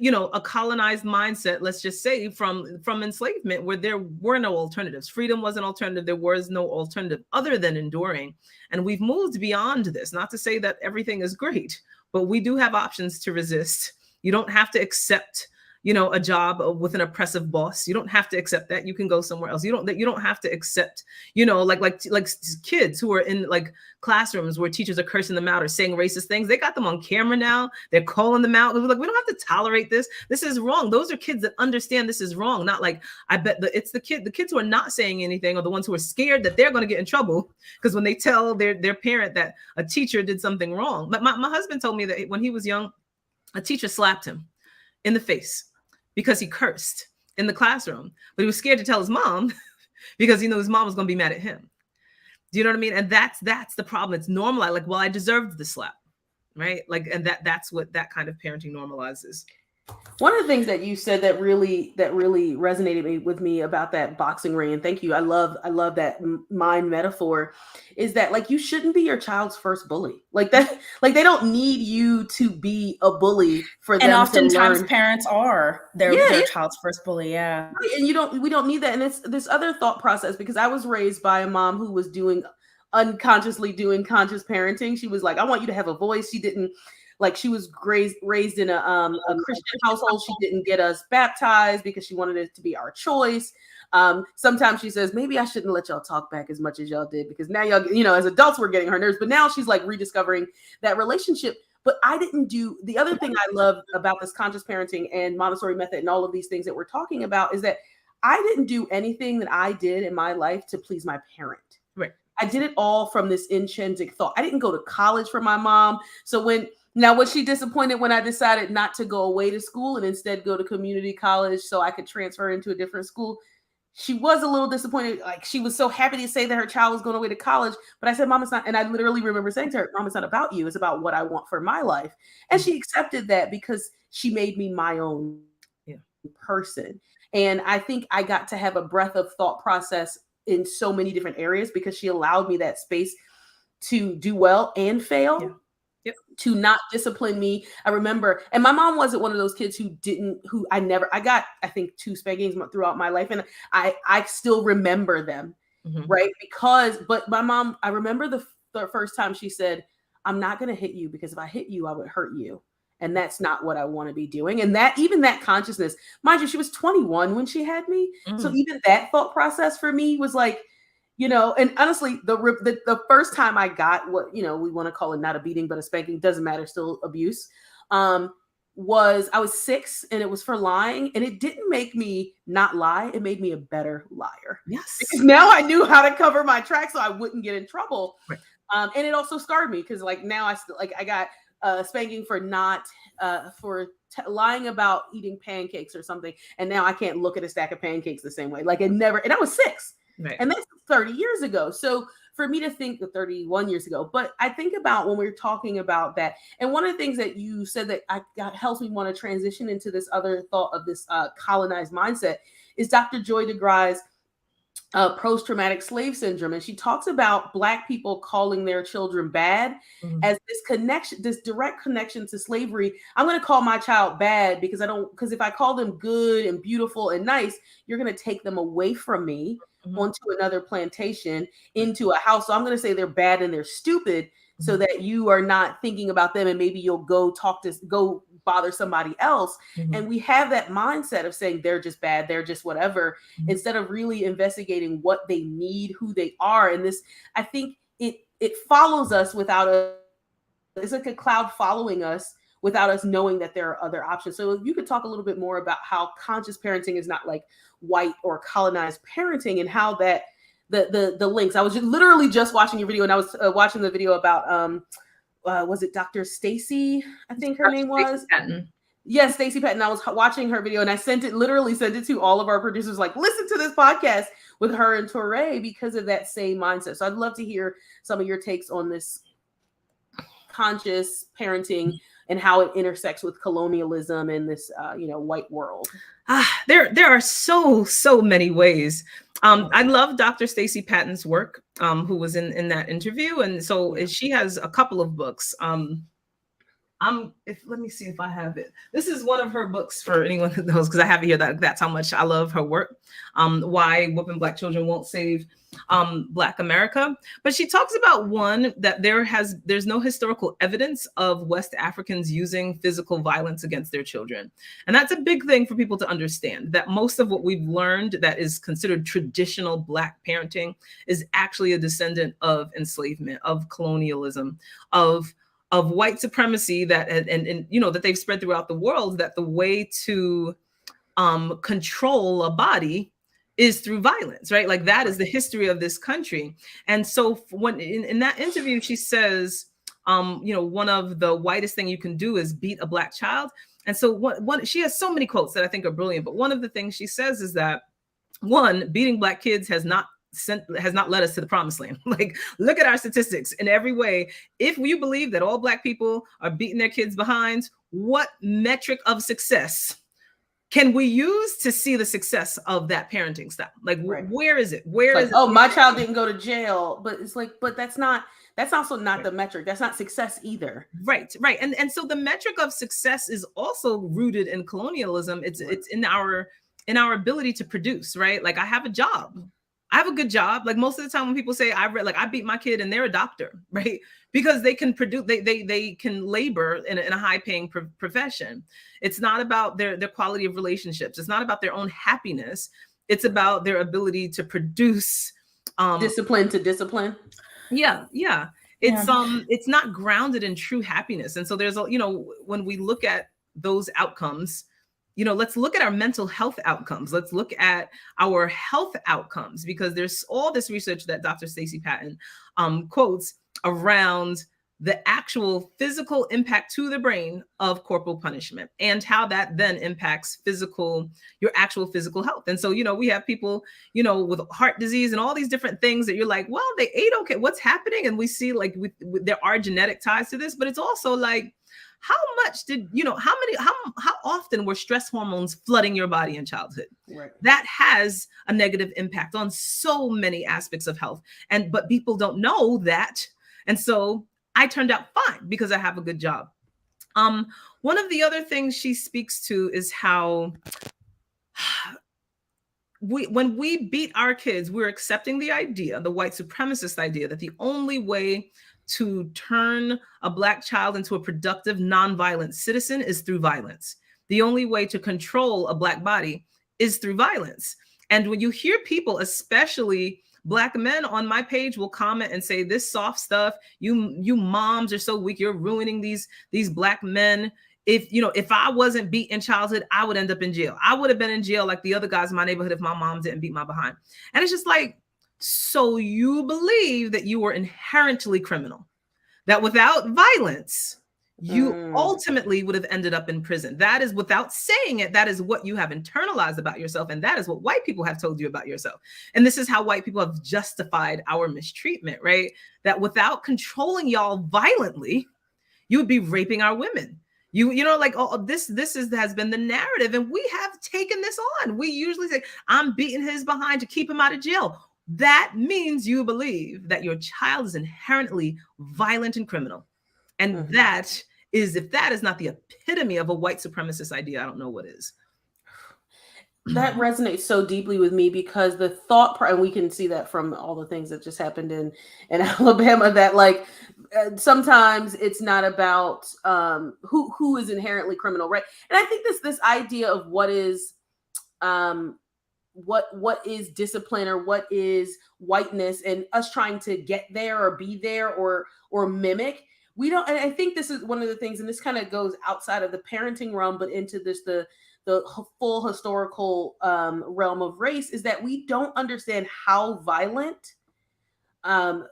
a colonized mindset, let's just say from enslavement, where there were no alternatives. Freedom was an alternative. There was no alternative other than enduring. And we've moved beyond this. Not to say that everything is great, but we do have options to resist. You don't have to accept a job with an oppressive boss. You don't have to accept that. You can go somewhere else. You don't have to accept, like kids who are in like classrooms where teachers are cursing them out or saying racist things. They got them on camera now. They're calling them out. We're like, we don't have to tolerate this. This is wrong. Those are kids that understand this is wrong. Not like, I bet it's the kids who are not saying anything, or the ones who are scared that they're going to get in trouble because when they tell their parent that a teacher did something wrong. But my husband told me that when he was young, a teacher slapped him in the face because he cursed in the classroom, but he was scared to tell his mom because he knew his mom was going to be mad at him. Do you know what I mean? And that's the problem. It's normalized. Like, well, I deserved the slap, right? Like, and that's what that kind of parenting normalizes. One of the things that you said that really resonated with me about that boxing ring, and thank you, I love that mind metaphor, is that like you shouldn't be your child's first bully. Like that, like they don't need you to be a bully for them. And oftentimes to learn. Parents are their child's first bully. Yeah. And we don't need that. And it's this other thought process, because I was raised by a mom who was unconsciously doing conscious parenting. She was like, I want you to have a voice. She didn't. Like she was raised in a Christian household. She didn't get us baptized because she wanted it to be our choice. Sometimes she says, maybe I shouldn't let y'all talk back as much as y'all did, because now y'all, as adults, we're getting her nerves. But now she's like rediscovering that relationship. But I didn't do the other thing I love about this conscious parenting and Montessori method and all of these things that we're talking about is that I didn't do anything that I did in my life to please my parent. Right. I did it all from this intrinsic thought. I didn't go to college for my mom. So was she disappointed when I decided not to go away to school and instead go to community college so I could transfer into a different school? She was a little disappointed. Like she was so happy to say that her child was going away to college. But I said, Mom, it's not. And I literally remember saying to her, Mom, it's not about you. It's about what I want for my life. And she accepted that because she made me my own person. And I think I got to have a breadth of thought process in so many different areas because she allowed me that space to do well and fail. Yeah. To not discipline me. I remember, and my mom wasn't one of those kids I got, I think 2 spankings throughout my life. And I still remember them, right? But my mom, I remember the first time she said, I'm not going to hit you because if I hit you, I would hurt you. And that's not what I want to be doing. And even that consciousness, mind you, she was 21 when she had me. So even that thought process for me was like, and honestly, the first time I got what, we want to call it not a beating, but a spanking, doesn't matter, still abuse, was I was 6 and it was for lying. And it didn't make me not lie. It made me a better liar. Yes. Because now I knew how to cover my tracks so I wouldn't get in trouble. Right. And it also scarred me because like now I got spanking for not lying about eating pancakes or something. And now I can't look at a stack of pancakes the same way. Like and I was 6. Right. And that's 30 years ago. So for me to think 31 years ago, but I think about when we're talking about that. And one of the things that you said that helps me want to transition into this other thought of this colonized mindset is Dr. Joy Marilie post-traumatic slave syndrome. And she talks about Black people calling their children bad as this direct connection to slavery. I'm going to call my child bad because if I call them good and beautiful and nice, you're going to take them away from me onto another plantation into a house. So I'm going to say they're bad and they're stupid so that you are not thinking about them, and maybe you'll go bother somebody else. And we have that mindset of saying they're just bad, they're just whatever, instead of really investigating what they need, who they are. And this, I think it follows us without it's like a cloud following us without us knowing that there are other options. So you could talk a little bit more about how conscious parenting is not like white or colonized parenting, and how that the links. I was literally just watching your video, and I was watching the video about was it Dr. Stacy? I think her name was. Yes, Stacey Patton. I was watching her video, and I literally sent it to all of our producers, like, listen to this podcast with her and Torre, because of that same mindset. So I'd love to hear some of your takes on this conscious parenting and how it intersects with colonialism and this, white world. There are so many ways. I love Dr. Stacy Patton's work, who was in that interview. And so she has a couple of books. Let me see if I have it. This is one of her books for anyone who knows, because I have it here. That's how much I love her work. Why Whooping Black Children Won't Save Black America. But she talks about one that there's no historical evidence of West Africans using physical violence against their children. And that's a big thing for people to understand, that most of what we've learned that is considered traditional Black parenting is actually a descendant of enslavement, of colonialism, of white supremacy, that and that they've spread throughout the world, that the way to control a body is through violence, right? Like, that is the history of this country. And so when in that interview, she says, one of the whitest thing you can do is beat a Black child. And so she has so many quotes that I think are brilliant. But one of the things she says is that, one, beating Black kids has not led us to the promised land. Like, look at our statistics in every way. If you believe that all Black people are beating their kids behind, what metric of success can we use to see the success of that parenting style? Like, right. Where is it? Where is it? Oh, my child didn't go to jail, but it's like, but that's also not the metric. That's not success either. Right. And so the metric of success is also rooted in colonialism. It's in our ability to produce, right? Like, I have a job. I have a good job. Like, most of the time when people say I beat my kid, and they're a doctor, right? Because they can produce, they can labor in a high paying profession. It's not about their quality of relationships. It's not about their own happiness. It's about their ability to produce. Discipline to discipline. Yeah. It's not grounded in true happiness. And so there's when we look at those outcomes, let's look at our mental health outcomes. Let's look at our health outcomes, because there's all this research that Dr. Stacy Patton quotes around the actual physical impact to the brain of corporal punishment, and how that then impacts your actual physical health. And so, we have people, with heart disease and all these different things that you're like, well, they ate okay, what's happening? And we see like there are genetic ties to this, but it's also like, how often were stress hormones flooding your body in childhood? Right. That has a negative impact on so many aspects of health. But people don't know that. And so I turned out fine because I have a good job. One of the other things she speaks to is how when we beat our kids, we're accepting the white supremacist idea, that the only way to turn a Black child into a productive, nonviolent citizen is through violence. The only way to control a Black body is through violence. And when you hear people, especially Black men on my page, will comment and say, this soft stuff, you moms are so weak, you're ruining these Black men. If I wasn't beat in childhood, I would end up in jail. I would have been in jail like the other guys in my neighborhood if my mom didn't beat my behind. And it's just like, so you believe that you were inherently criminal, that without violence, you ultimately would have ended up in prison. That is, without saying it, that is what you have internalized about yourself. And that is what white people have told you about yourself. And this is how white people have justified our mistreatment, right? That without controlling y'all violently, you would be raping our women. This has been the narrative, and we have taken this on. We usually say, I'm beating his behind to keep him out of jail. That means you believe that your child is inherently violent and criminal. And that is, if that is not the epitome of a white supremacist idea, I don't know what is. That resonates so deeply with me, because the thought part, and we can see that from all the things that just happened in Alabama, that like sometimes it's not about who is inherently criminal, right? And I think this idea of what is discipline or what is whiteness, and us trying to get there or be there or mimic. We don't, and I think this is one of the things, and this kind of goes outside of the parenting realm, but into the full historical realm of race, is that we don't understand how violent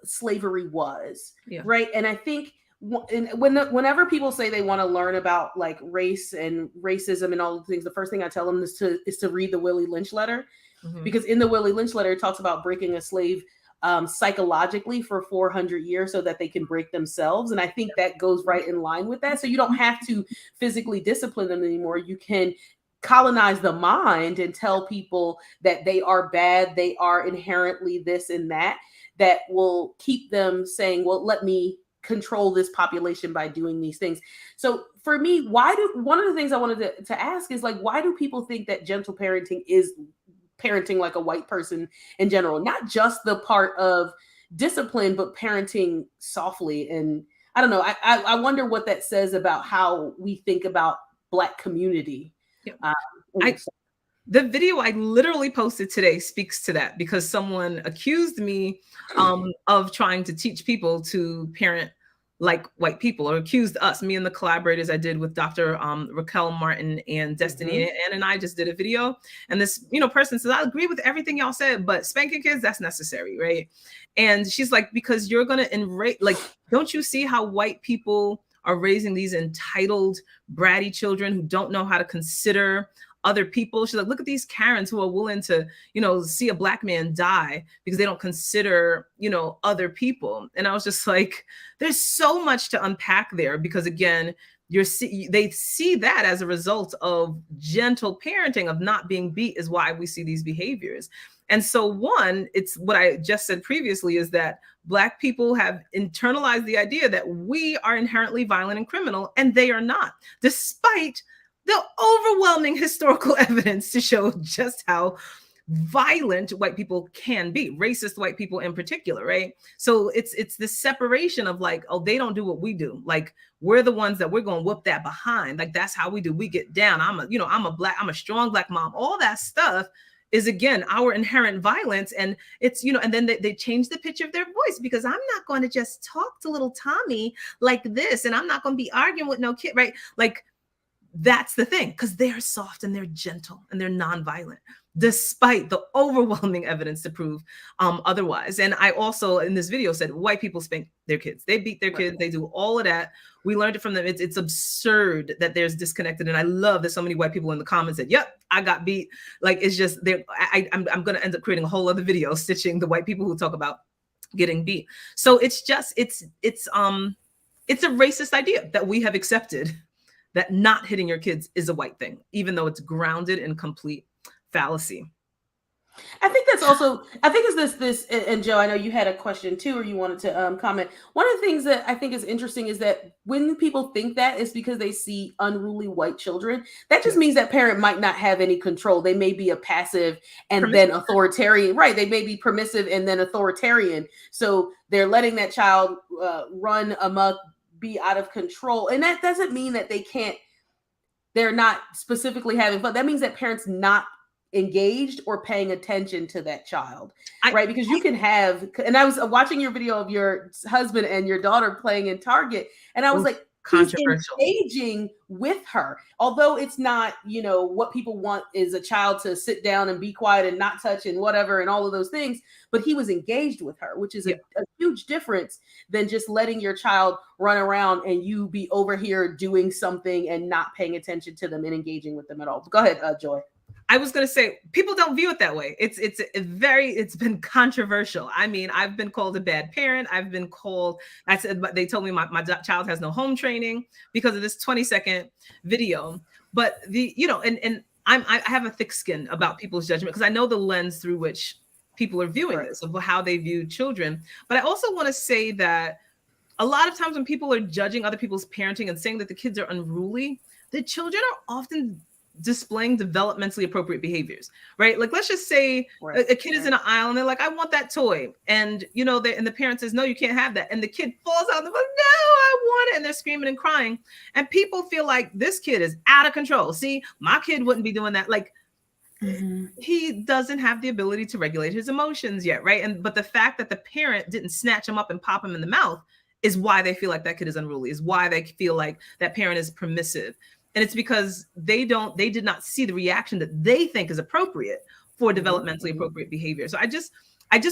slavery was, right? And I think whenever people say they want to learn about like race and racism and all the things, the first thing I tell them is to read the Willie Lynch letter, because in the Willie Lynch letter, it talks about breaking a slave psychologically for 400 years so that they can break themselves. And I think that goes right in line with that. So you don't have to physically discipline them anymore. You can colonize the mind and tell people that they are bad, they are inherently this and that will keep them saying, well, let me control this population by doing these things. So for me, one of the things I wanted to ask is like, why do people think that gentle parenting is parenting like a white person in general? Not just the part of discipline, but parenting softly. And I don't know, I wonder what that says about how we think about Black community. The video I literally posted today speaks to that, because someone accused me of trying to teach people to parent like white people, or accused us, me and the collaborators I did with Dr. Raquel Martin and Destiny Ann and I just did a video. And this, person says, I agree with everything y'all said, but spanking kids, that's necessary, right? And she's like, because you're going to enrage, like, don't you see how white people are raising these entitled, bratty children who don't know how to consider other people? She's like, look at these Karens who are willing to, see a Black man die because they don't consider, other people. And I was just like, there's so much to unpack there, because again, they see that as a result of gentle parenting, of not being beat, is why we see these behaviors. And so one, it's what I just said previously, is that Black people have internalized the idea that we are inherently violent and criminal, and they are not, despite the overwhelming historical evidence to show just how violent white people can be, racist white people in particular, right? So it's this separation of like, oh, they don't do what we do. Like, we're the ones that we're going to whoop that behind. Like, that's how we do. We get down. I'm a strong Black mom. All that stuff is, again, our inherent violence. And it's, and then they change the pitch of their voice, because I'm not going to just talk to little Tommy like this, and I'm not going to be arguing with no kid, right? Like, that's the thing, because they're soft and they're gentle and they're nonviolent, despite the overwhelming evidence to prove otherwise. And I also, in this video, said white people spank their kids. They beat their kids. They do all of that. We learned it from them. It's absurd that there's disconnected. And I love that so many white people in the comments said, yep, I got beat. Like, it's just, I'm going to end up creating a whole other video stitching the white people who talk about getting beat. So it's just, it's a racist idea that we have accepted, that not hitting your kids is a white thing, even though it's grounded in complete fallacy. I think it's this, and Joe, I know you had a question too, or you wanted to comment. One of the things that I think is interesting is that when people think that, it's because they see unruly white children. That just means that parent might not have any control. They may be a passive and then authoritarian, right? They may be permissive and then authoritarian. So they're letting that child run amok, be out of control. And that doesn't mean that they're not specifically having fun. That means that parents not engaged or paying attention to that child, right? Because you can have, and I was watching your video of your husband and your daughter playing in Target, and I was like, he's engaging with her. Although it's not, what people want is a child to sit down and be quiet and not touch and whatever and all of those things, but he was engaged with her, which is a huge difference than just letting your child run around and you be over here doing something and not paying attention to them and engaging with them at all. Go ahead, Joy. I was going to say, people don't view it that way. It's been controversial. I mean, I've been called a bad parent. I've been called, they told me my child has no home training because of this 20-second video. But I have a thick skin about people's judgment, because I know the lens through which people are viewing this, of how they view children. But I also want to say that a lot of times when people are judging other people's parenting and saying that the kids are unruly, the children are often displaying developmentally appropriate behaviors, right? Like, let's just say a kid is in an aisle and they're like, I want that toy. And, you know, and the parent says, no, you can't have that. And the kid falls out and they're like, no, I want it. And they're screaming and crying. And people feel like this kid is out of control. See, my kid wouldn't be doing that. Like, he doesn't have the ability to regulate his emotions yet, right? But the fact that the parent didn't snatch him up and pop him in the mouth is why they feel like that kid is unruly, is why they feel like that parent is permissive. And it's because they did not see the reaction that they think is appropriate for developmentally appropriate behavior. So I just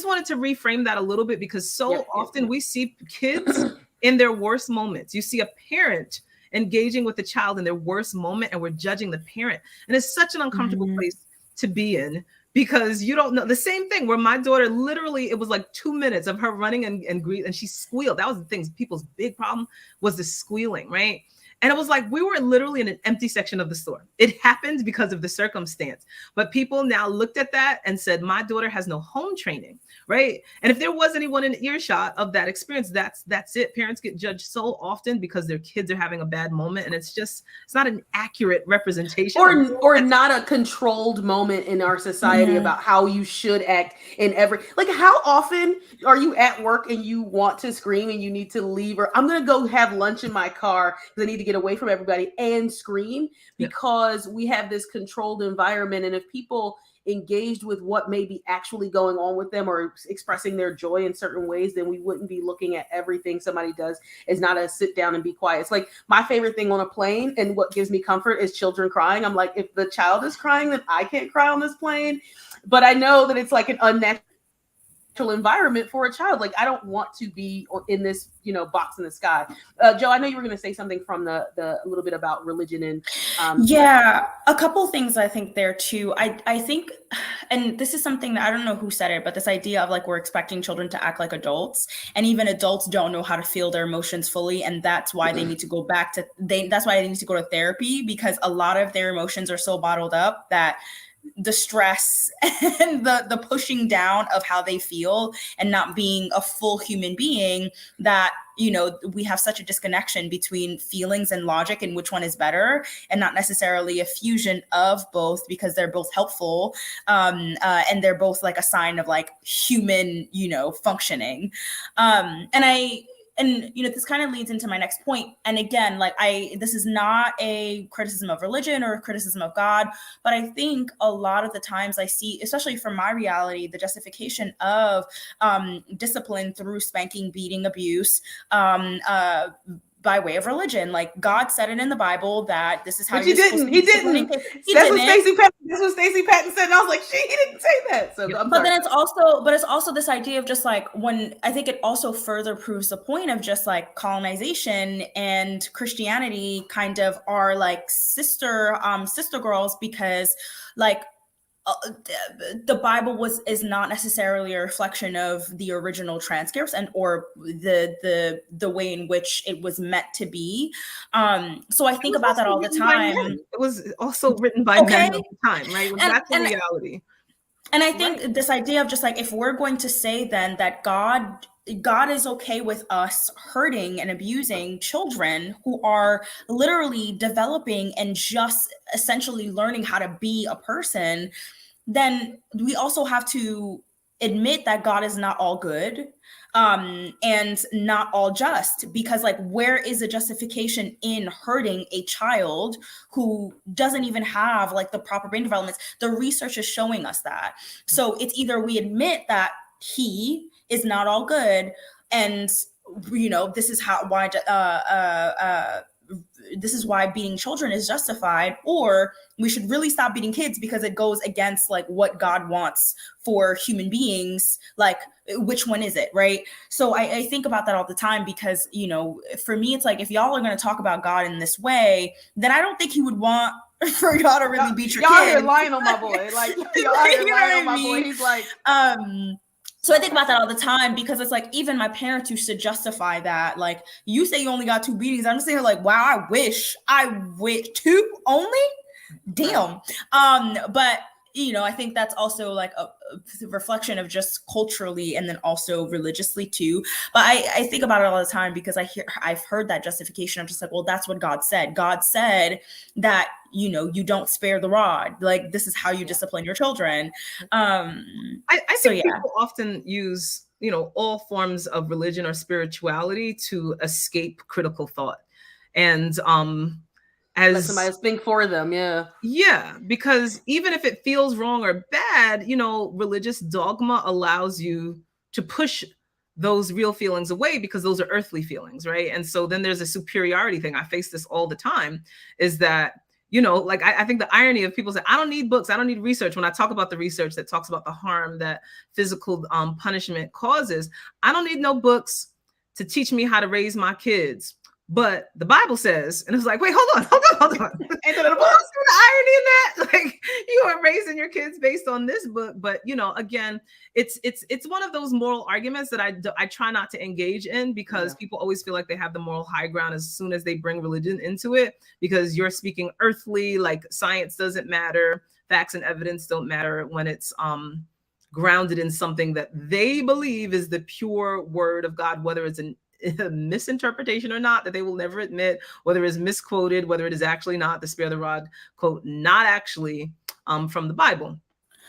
wanted to reframe that a little bit, because so often we see kids in their worst moments. You see a parent engaging with the child in their worst moment, and we're judging the parent. And it's such an uncomfortable place to be in, because you don't know. The same thing where my daughter, literally, it was like 2 minutes of her running and she squealed. That was the thing. People's big problem was the squealing, right? And it was like, we were literally in an empty section of the store. It happened because of the circumstance. But people now looked at that and said, my daughter has no home training, right? And if there was anyone in earshot of that experience, that's it. Parents get judged so often because their kids are having a bad moment. And it's not an accurate representation. Or not a controlled moment in our society about how you should act in every, like, how often are you at work and you want to scream and you need to leave, or I'm going to go have lunch in my car because I need to get away from everybody and scream, because we have this controlled environment. And if people engaged with what may be actually going on with them or expressing their joy in certain ways, then we wouldn't be looking at everything somebody does as not a sit down and be quiet. It's like my favorite thing on a plane, and what gives me comfort is children crying. I'm like, if the child is crying, then I can't cry on this plane. But I know that it's like an unnatural environment for a child. Like, I don't want to be in this, box in the sky. Joe, I know you were going to say something from the a little bit about religion and a couple things I think there too. I think, and this is something that I don't know who said it, but this idea of like we're expecting children to act like adults, and even adults don't know how to feel their emotions fully, and that's why they need to go that's why they need to go to therapy, because a lot of their emotions are so bottled up that the stress and the pushing down of how they feel and not being a full human being, that, we have such a disconnection between feelings and logic and which one is better, and not necessarily a fusion of both, because they're both helpful. And they're both like a sign of like human, functioning. And this kind of leads into my next point. And again, this is not a criticism of religion or a criticism of God, but I think a lot of the times I see, especially from my reality, the justification of discipline through spanking, beating, abuse, by way of religion. Like, God said it in the Bible that this is how he didn't. That's what Stacey Patton said. And I was like, he didn't say that. So, but then it's also this idea of just like, when I think it also further proves the point of just like colonization and Christianity kind of are like sister girls, because like, the Bible is not necessarily a reflection of the original transcripts or the way in which it was meant to be. So I think about that all the time. It was also written by men at the time, right? That's the reality. And I think this idea of just like, if we're going to say then that God is okay with us hurting and abusing children who are literally developing and just essentially learning how to be a person, then we also have to admit that God is not all good and not all just, because like, where is the justification in hurting a child who doesn't even have like the proper brain development? The research is showing us that. So it's either we admit that he is not all good, and this is why beating children is justified, or we should really stop beating kids because it goes against like what God wants for human beings. Like, which one is it, right? So I think about that all the time, because for me it's like, if y'all are going to talk about God in this way, then I don't think he would want for y'all to really beat your y'all kids. Y'all are lying on my boy. Like, y'all are lying on my boy. He's like, so I think about that all the time, because it's like, even my parents used to justify that. Like, you say you only got 2 beatings. I'm just saying like, wow, I wish 2 only. Damn. But I think that's also like a reflection of just culturally and then also religiously too. But I think about it all the time because I've heard that justification. I'm just like, well, that's what God said. God said that, you don't spare the rod. Like, this is how you discipline your children. I think people often use, all forms of religion or spirituality to escape critical thought. And let somebody think for them. Yeah, because even if it feels wrong or bad, religious dogma allows you to push those real feelings away because those are earthly feelings, right? And so then there's a superiority thing. I face this all the time, is that, like I think the irony of people say, I don't need books, I don't need research. When I talk about the research that talks about the harm that physical punishment causes, I don't need no books to teach me how to raise my kids. But the Bible says, and it's like, wait, hold on. Ain't that a book? What's the irony in that? Like, you are raising your kids based on this book. But, again, it's one of those moral arguments that I try not to engage in, because people always feel like they have the moral high ground as soon as they bring religion into it, because you're speaking earthly, like science doesn't matter, facts and evidence don't matter when it's grounded in something that they believe is the pure word of God, whether it's a misinterpretation or not, that they will never admit, whether it's misquoted, whether it is actually not the spare the rod quote, not actually from the Bible.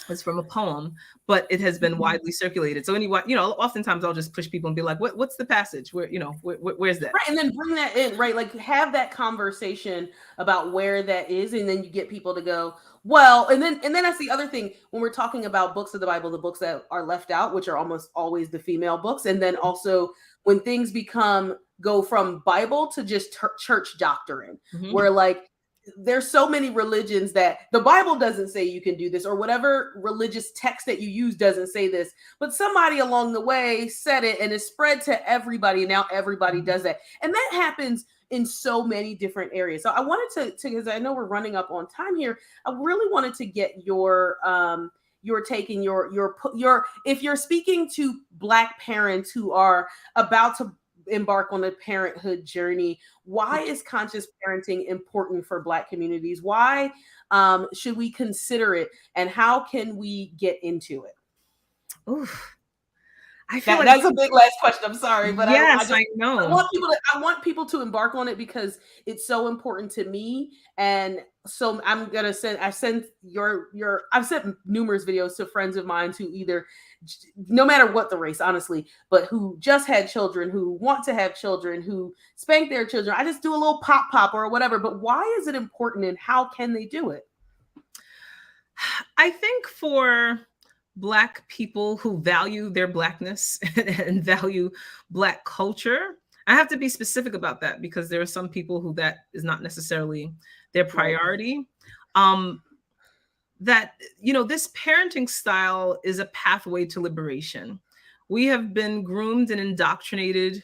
It's from a poem, but it has been widely circulated. So anyway, oftentimes I'll just push people and be like, what's the passage? Where's that? Right. And then bring that in, right? Like, have that conversation about where that is. And then you get people to go, well, and then that's the other thing when we're talking about books of the Bible, the books that are left out, which are almost always the female books. And then also when things go from Bible to just church doctrine, where like, there's so many religions that the Bible doesn't say you can do this, or whatever religious text that you use doesn't say this, but somebody along the way said it and it's spread to everybody. And now everybody does that. And that happens in so many different areas. So I wanted to, because I know we're running up on time here, I really wanted to get your taking your, if you're speaking to Black parents who are about to embark on a parenthood journey, why is conscious parenting important for Black communities? Why should we consider it, and how can we get into it? Oof. I feel like that's a big last question. I'm sorry, but yes, I know. I want people to embark on it because it's so important to me. And so I'm gonna I've sent numerous videos to friends of mine who either, no matter what the race, honestly, but who just had children, who want to have children, who spank their children. I just do a little pop or whatever. But why is it important, and how can they do it? I think for Black people who value their Blackness and value Black culture, I have to be specific about that because there are some people who that is not necessarily their priority. That, this parenting style is a pathway to liberation. We have been groomed and indoctrinated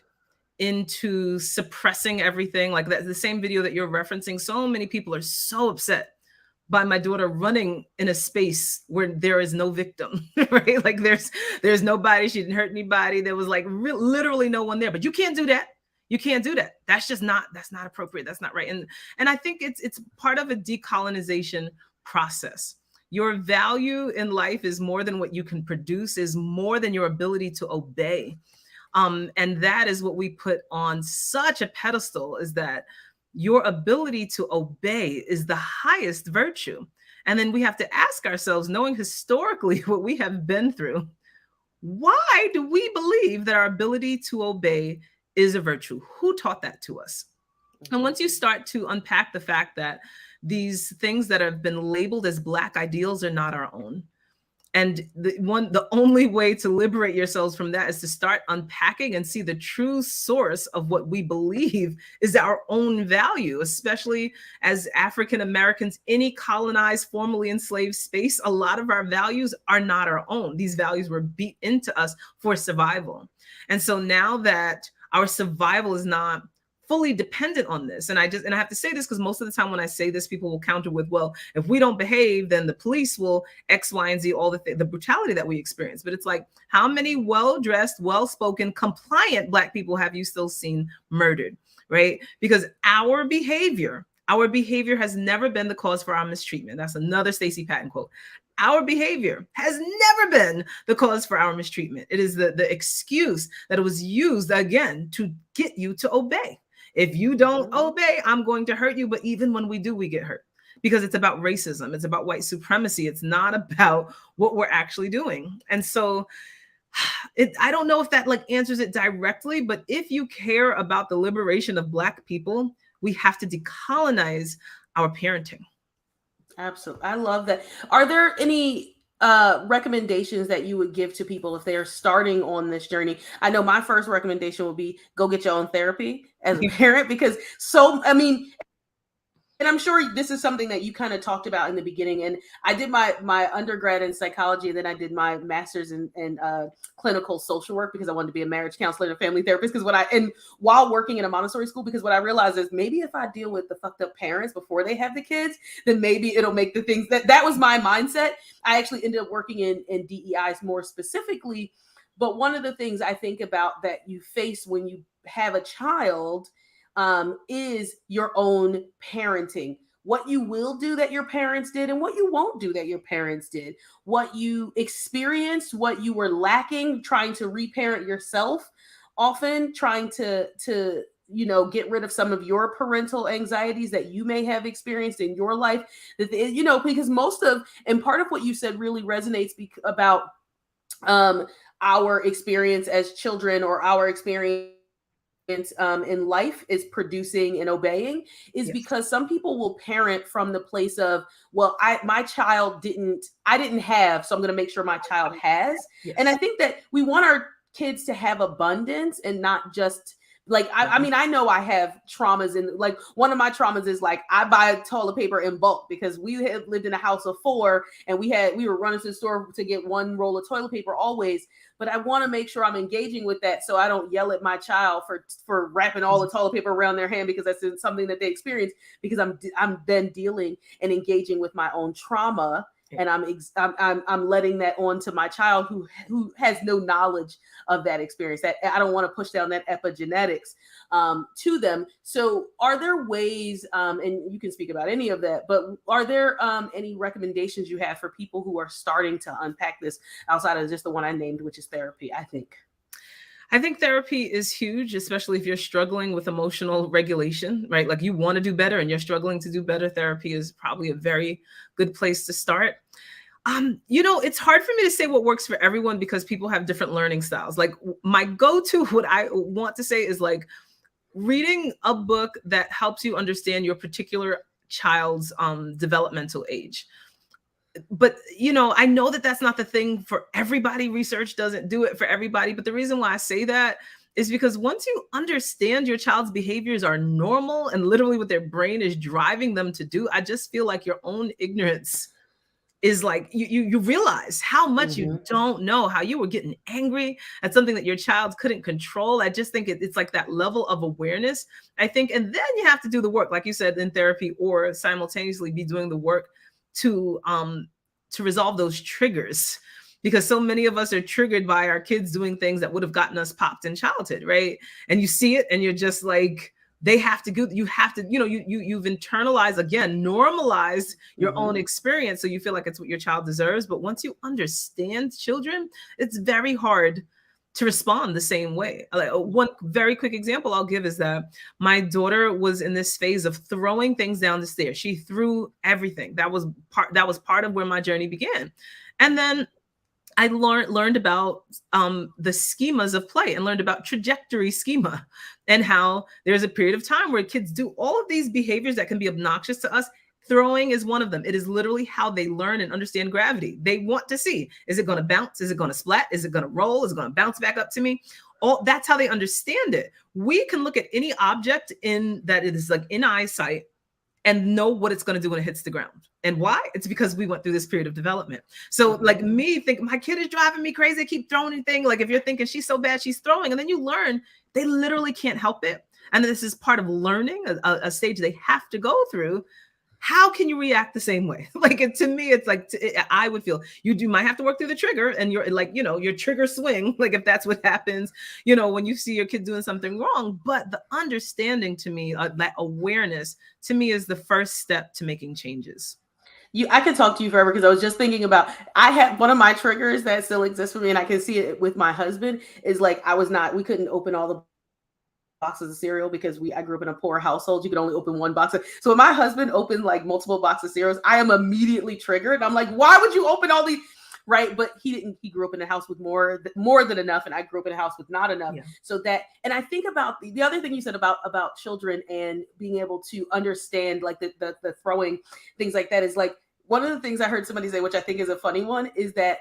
into suppressing everything. Like that, the same video that you're referencing, so many people are so upset by my daughter running in a space where there is no victim, right? Like there's nobody, she didn't hurt anybody. There was like literally no one there, but you can't do that. You can't do that. That's not appropriate. That's not right. And I think it's part of a decolonization process. Your value in life is more than what you can produce, is more than your ability to obey. And that is what we put on such a pedestal, is that your ability to obey is the highest virtue. And then we have to ask ourselves, knowing historically what we have been through, why do we believe that our ability to obey is a virtue? Who taught that to us? And once you start to unpack the fact that these things that have been labeled as Black ideals are not our own, and the only way to liberate yourselves from that is to start unpacking and see the true source of what we believe is our own value, especially as African Americans, any colonized, formerly enslaved space. A lot of our values are not our own. These values were beat into us for survival. And so now that our survival is not fully dependent on this. And I have to say this because most of the time when I say this, people will counter with, well, if we don't behave, then the police will X, Y, and Z, all the brutality that we experience. But it's like, how many well-dressed, well-spoken, compliant Black people have you still seen murdered, right? Because our behavior has never been the cause for our mistreatment. That's another Stacey Patton quote. Our behavior has never been the cause for our mistreatment. It is the excuse that it was used, again, to get you to obey. If you don't obey, I'm going to hurt you. But even when we do, we get hurt, because it's about racism. It's about white supremacy. It's not about what we're actually doing. And so I don't know if that like answers it directly, but if you care about the liberation of Black people, we have to decolonize our parenting. Absolutely. I love that. Are there any recommendations that you would give to people if they are starting on this journey? I know my first recommendation would be go get your own therapy as a parent, because and I'm sure this is something that you kind of talked about in the beginning. And I did my undergrad in psychology, and then I did my master's in clinical social work, because I wanted to be a marriage counselor and a family therapist. Because while working in a Montessori school, because what I realized is maybe if I deal with the fucked up parents before they have the kids, then maybe it'll make the things that was my mindset. I actually ended up working in DEIs more specifically. But one of the things I think about that you face when you have a child is your own parenting. What you will do that your parents did, and what you won't do that your parents did. What you experienced, what you were lacking, trying to reparent yourself, often trying to get rid of some of your parental anxieties that you may have experienced in your life. Because and part of what you said really resonates about our experience as children, or our experience in life is producing and obeying, is because some people will parent from the place of, well, my child I didn't have, so I'm going to make sure my child has. And I think that we want our kids to have abundance, and not just like, I know I have traumas, and like one of my traumas is like I buy toilet paper in bulk, because we had lived in a house of 4, and we were running to the store to get one roll of toilet paper always. But I want to make sure I'm engaging with that, so I don't yell at my child for wrapping all the toilet paper around their hand, because that's something that they experience, because I'm then dealing and engaging with my own trauma. And I'm letting that on to my child who has no knowledge of that experience. That I don't want to push down that epigenetics to them. So are there ways, and you can speak about any of that, but are there any recommendations you have for people who are starting to unpack this outside of just the one I named, which is therapy? I think therapy is huge, especially if you're struggling with emotional regulation, right? Like you want to do better and you're struggling to do better. Therapy is probably a very good place to start. It's hard for me to say what works for everyone, because people have different learning styles. Like my go-to, what I want to say is like reading a book that helps you understand your particular child's developmental age. But, I know that that's not the thing for everybody. Research doesn't do it for everybody. But the reason why I say that is because once you understand your child's behaviors are normal and literally what their brain is driving them to do, I just feel like your own ignorance is like, you realize how much you don't know, how you were getting angry at something that your child couldn't control. I just think it's like that level of awareness, I think. And then you have to do the work, like you said, in therapy, or simultaneously be doing the work to resolve those triggers, because so many of us are triggered by our kids doing things that would have gotten us popped in childhood, right? And you see it and you're just like, you've internalized, again, normalized your own experience, so you feel like it's what your child deserves. But once you understand children, it's very hard to respond the same way. Like one very quick example I'll give is that my daughter was in this phase of throwing things down the stairs. She threw everything. That was part of where my journey began. And then I learned about the schemas of play, and learned about trajectory schema, and how there's a period of time where kids do all of these behaviors that can be obnoxious to us. Throwing is one of them. It is literally how they learn and understand gravity. They want to see, is it going to bounce? Is it going to splat? Is it going to roll? Is it going to bounce back up to me? That's how they understand it. We can look at any object that it is like in eyesight and know what it's going to do when it hits the ground. And why? It's because we went through this period of development. So like me think my kid is driving me crazy. They keep throwing anything. Like if you're thinking she's so bad, she's throwing, and then you learn they literally can't help it. And this is part of learning, a stage they have to go through. How can you react the same way? Like to me, it's like, I would feel you might have to work through the trigger, and you're like, your trigger swing, like if that's what happens, when you see your kid doing something wrong. But the understanding, to me, that awareness to me is the first step to making changes. I could talk to you forever because I was just thinking about, I had one of my triggers that still exists for me, and I can see it with my husband, is like we couldn't open all the boxes of cereal because I grew up in a poor household. You could only open one box. So when my husband opened like multiple boxes of cereals, I am immediately triggered. I'm like, why would you open all these? Right. But he didn't. He grew up in a house with more than enough. And I grew up in a house with not enough. Yeah. So that, and I think about the other thing you said about children and being able to understand like the throwing things like that is like, one of the things I heard somebody say, which I think is a funny one, is that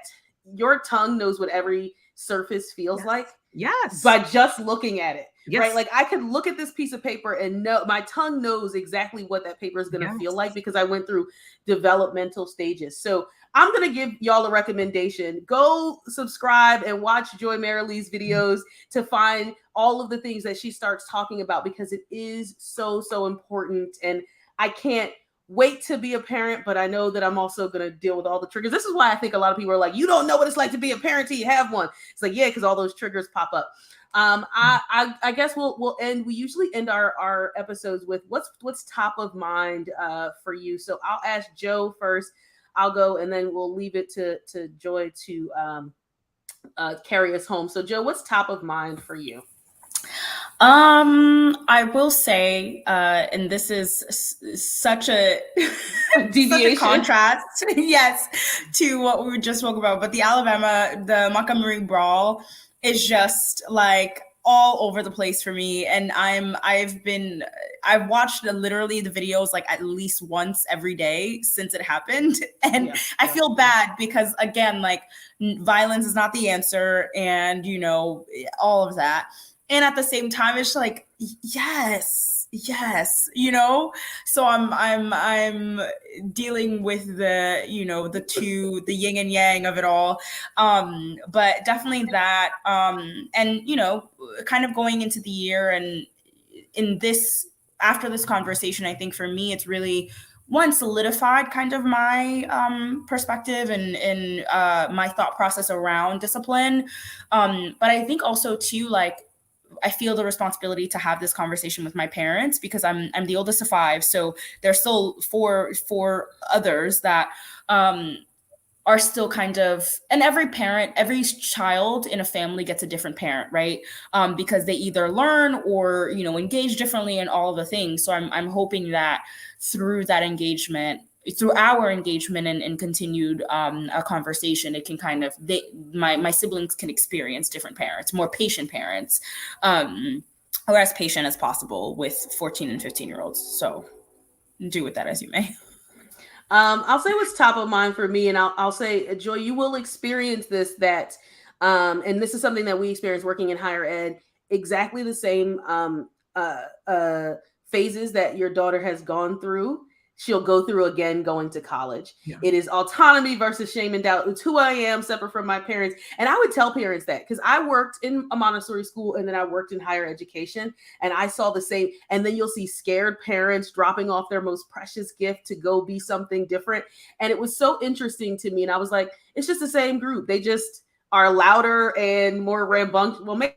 your tongue knows what every surface feels like. Yes. By just looking at it. Yes. Right. Like I could look at this piece of paper and know my tongue knows exactly what that paper is going to feel like because I went through developmental stages. So I'm going to give y'all a recommendation. Go subscribe and watch Joy Marilie's videos to find all of the things that she starts talking about, because it is so, so important. And I can't wait to be a parent, but I know that I'm also going to deal with all the triggers. This is why I think a lot of people are like, you don't know what it's like to be a parent till you have one. It's like, yeah, because all those triggers pop up. I guess we'll end. We usually end our episodes with what's top of mind for you. So I'll ask Joe first. I'll go, and then we'll leave it to Joy to carry us home. So Joe, what's top of mind for you? I will say, and this is such a deviation, such a contrast, yes, to what we just spoke about. But the Montgomery Brawl is just like all over the place for me. And I've watched literally the videos like at least once every day since it happened. And I feel bad because, again, like violence is not the answer, and, you know, all of that. And at the same time, it's like, yes, you know. So I'm dealing with the, you know, the yin and yang of it all. But definitely that. And, you know, kind of going into the year and after this conversation, I think for me, it's really solidified kind of my perspective and my thought process around discipline. But I think also too, like, I feel the responsibility to have this conversation with my parents because I'm the oldest of 5. So there's still four others that are still kind of, and every child in a family gets a different parent, right? Because they either learn or, you know, engage differently in all of the things. So I'm hoping that through our engagement and continued a conversation, it can kind of, my siblings can experience different parents, more patient parents, or as patient as possible with 14 and 15-year-olds. So do with that as you may. I'll say what's top of mind for me, and I'll say, Joy, you will experience this, and this is something that we experience working in higher ed, exactly the same phases that your daughter has gone through. She'll go through again going to college. Yeah. It is autonomy versus shame and doubt. It's who I am, separate from my parents. And I would tell parents that, because I worked in a Montessori school and then I worked in higher education, and I saw the same. And then you'll see scared parents dropping off their most precious gift to go be something different. And it was so interesting to me. And I was like, it's just the same group. They just are louder and more rambunctious. Well, maybe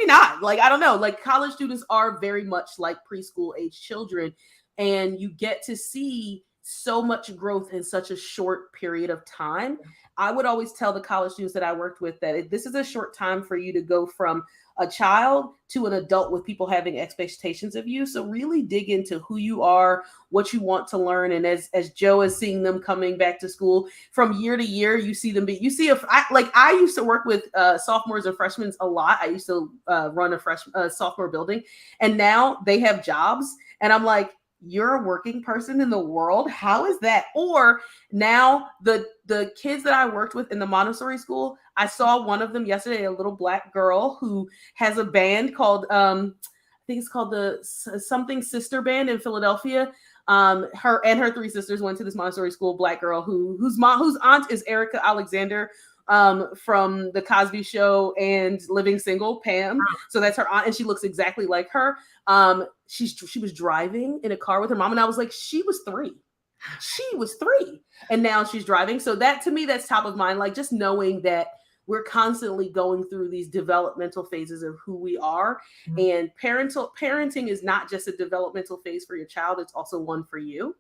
not. Like, I don't know. Like, college students are very much like preschool age children. And you get to see so much growth in such a short period of time. I would always tell the college students that I worked with that this is a short time for you to go from a child to an adult with people having expectations of you. So really dig into who you are, what you want to learn. And as Joe is seeing them coming back to school from year to year, you see them I used to work with sophomores and freshmen a lot. I used to run a sophomore building, and now they have jobs. And I'm like, you're a working person in the world. How is that? Or now the kids that I worked with in the Montessori school, I saw one of them yesterday, a little Black girl who has a band called, I think it's called the something Sister Band in Philadelphia. Her and her 3 sisters went to this Montessori school, Black girl whose aunt is Erica Alexander, from The Cosby Show and Living Single, Pam. So that's her aunt, and she looks exactly like her. She was driving in a car with her mom, and I was like, she was 3. And now she's driving. So that, to me, that's top of mind. Like, just knowing that we're constantly going through these developmental phases of who we are. Mm-hmm. And parenting is not just a developmental phase for your child. It's also one for you.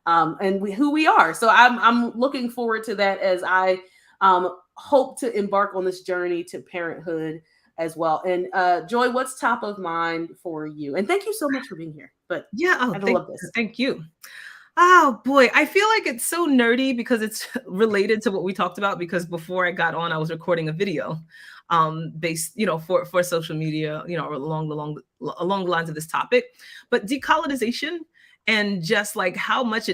and who we are. So I'm looking forward to that as I hope to embark on this journey to parenthood as well. And Joy, what's top of mind for you? And thank you so much for being here. But yeah, I love this. Thank you. Oh boy, I feel like it's so nerdy because it's related to what we talked about, because before I got on, I was recording a video based, for social media, along the lines of this topic. But decolonization and just like how much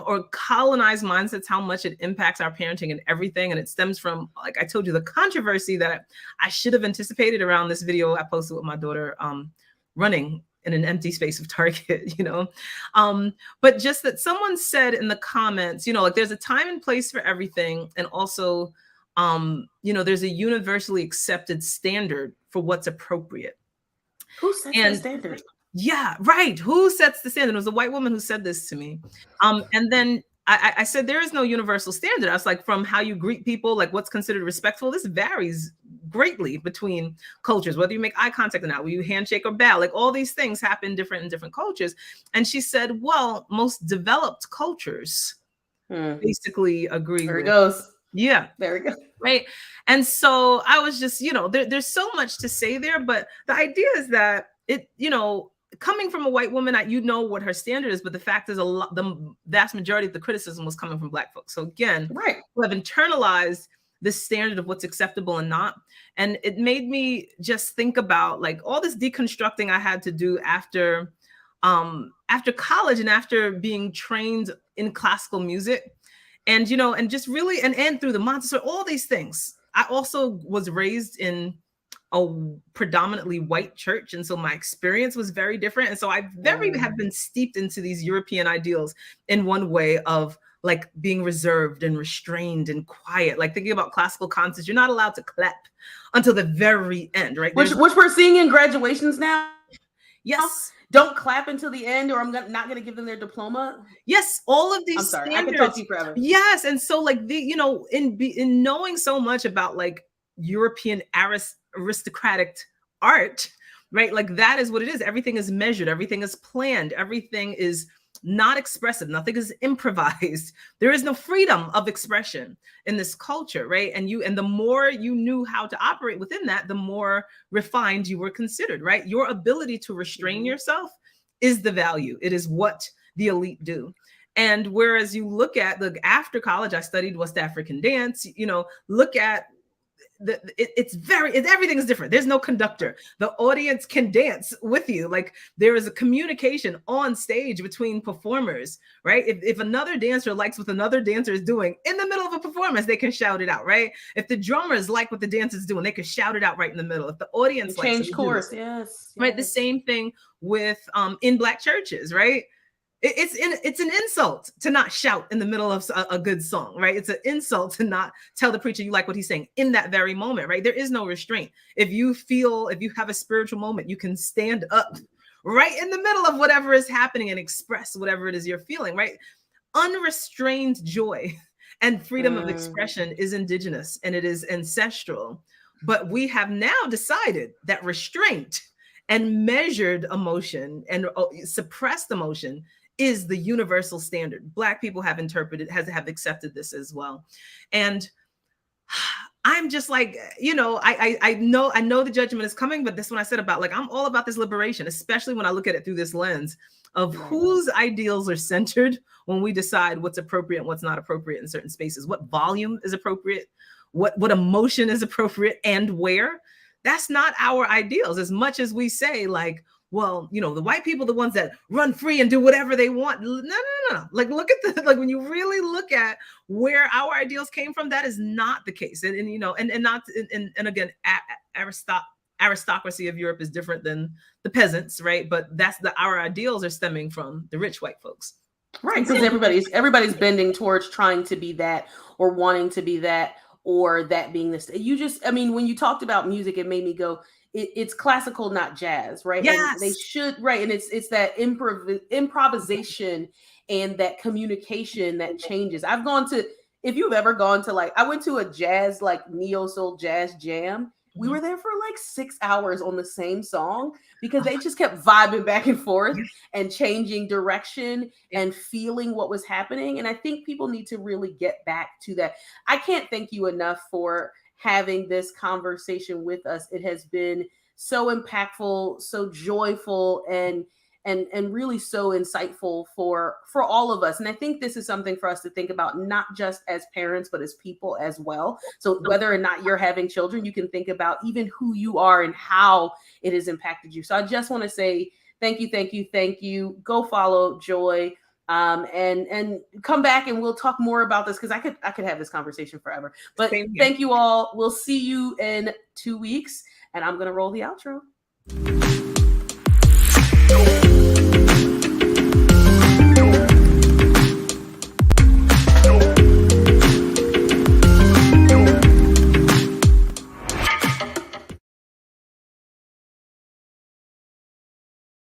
or colonized mindsets, how much it impacts our parenting and everything. And it stems from, like I told you, the controversy that I should have anticipated around this video I posted with my daughter running in an empty space of Target, but just that someone said in the comments, like there's a time and place for everything. And also, there's a universally accepted standard for what's appropriate. Who sets the standard? Yeah, right. Who sets the standard? It was a white woman who said this to me. And then I said, there is no universal standard. I was like, from how you greet people, like what's considered respectful, this varies greatly between cultures, whether you make eye contact or not, will you handshake or bow, like all these things happen different in different cultures. And she said, well, most developed cultures basically agree. There it goes. Yeah. There we go. Right. And so I was just, there's so much to say there, but the idea is that it, coming from a white woman, what her standard is, but the fact is the vast majority of the criticism was coming from Black folks. So again, right, who have internalized this standard of what's acceptable and not. And it made me just think about like all this deconstructing I had to do after college and after being trained in classical music, and and just really and through the Montessori, all these things. I also was raised in a predominantly white church, and so my experience was very different. And so I have been steeped into these European ideals in one way of like being reserved and restrained and quiet. Like thinking about classical concerts, you're not allowed to clap until the very end, right? Which we're seeing in graduations now. Yes. Don't clap until the end, or I'm not going to give them their diploma. Yes, all of these. I'm sorry, standards. I can talk to you forever. Yes, and so like in knowing so much about like European aristocratic art, right? Like that is what it is. Everything is measured, everything is planned, everything is not expressive, nothing is improvised. There is no freedom of expression in this culture, right? And the more you knew how to operate within that, the more refined you were considered, right? Your ability to restrain yourself is the value. It is what the elite do. And whereas you look at after college, I studied West African dance, look at everything is different. There's no conductor. The audience can dance with you. Like there is a communication on stage between performers, right? If another dancer likes what another dancer is doing in the middle of a performance, they can shout it out, right? If the drummers like what the dancer is doing, they can shout it out right in the middle. If the audience change course, yes, right. The same thing with in Black churches, right? It's an insult to not shout in the middle of a good song, right? It's an insult to not tell the preacher you like what he's saying in that very moment, right? There is no restraint. If you have a spiritual moment, you can stand up right in the middle of whatever is happening and express whatever it is you're feeling, right? Unrestrained joy and freedom of expression is indigenous and it is ancestral. But we have now decided that restraint and measured emotion and suppressed emotion is the universal standard. Black people have have accepted this as well. And I'm just like, I know the judgment is coming, but this one I said about like, I'm all about this liberation, especially when I look at it through this lens of whose ideals are centered when we decide what's appropriate and what's not appropriate in certain spaces, what volume is appropriate, what emotion is appropriate and where. That's not our ideals. As much as we say like, well, the white people, the ones that run free and do whatever they want. No. Like, look at when you really look at where our ideals came from, that is not the case. And again, aristocracy of Europe is different than the peasants, right? But our ideals are stemming from the rich white folks. Right, because everybody's bending towards trying to be that or wanting to be that or that being this. When you talked about music, it made me go, it's classical, not jazz, right? Yes. And they should, right. And it's that improvisation and that communication that changes. If you've ever gone to I went to a jazz, like neo soul jazz jam, we were there for like 6 hours on the same song because they just kept vibing back and forth and changing direction and feeling what was happening. And I think people need to really get back to that. I can't thank you enough for having this conversation with us. It has been so impactful, so joyful, and really so insightful for all of us. And I think this is something for us to think about, not just as parents, but as people as well. So whether or not you're having children, you can think about even who you are and how it has impacted you. So I just want to say thank you, thank you, thank you. Go follow Joy. And come back and we'll talk more about this, because I could have this conversation forever. But thank you all. We'll see you in 2 weeks, and I'm going to roll the outro.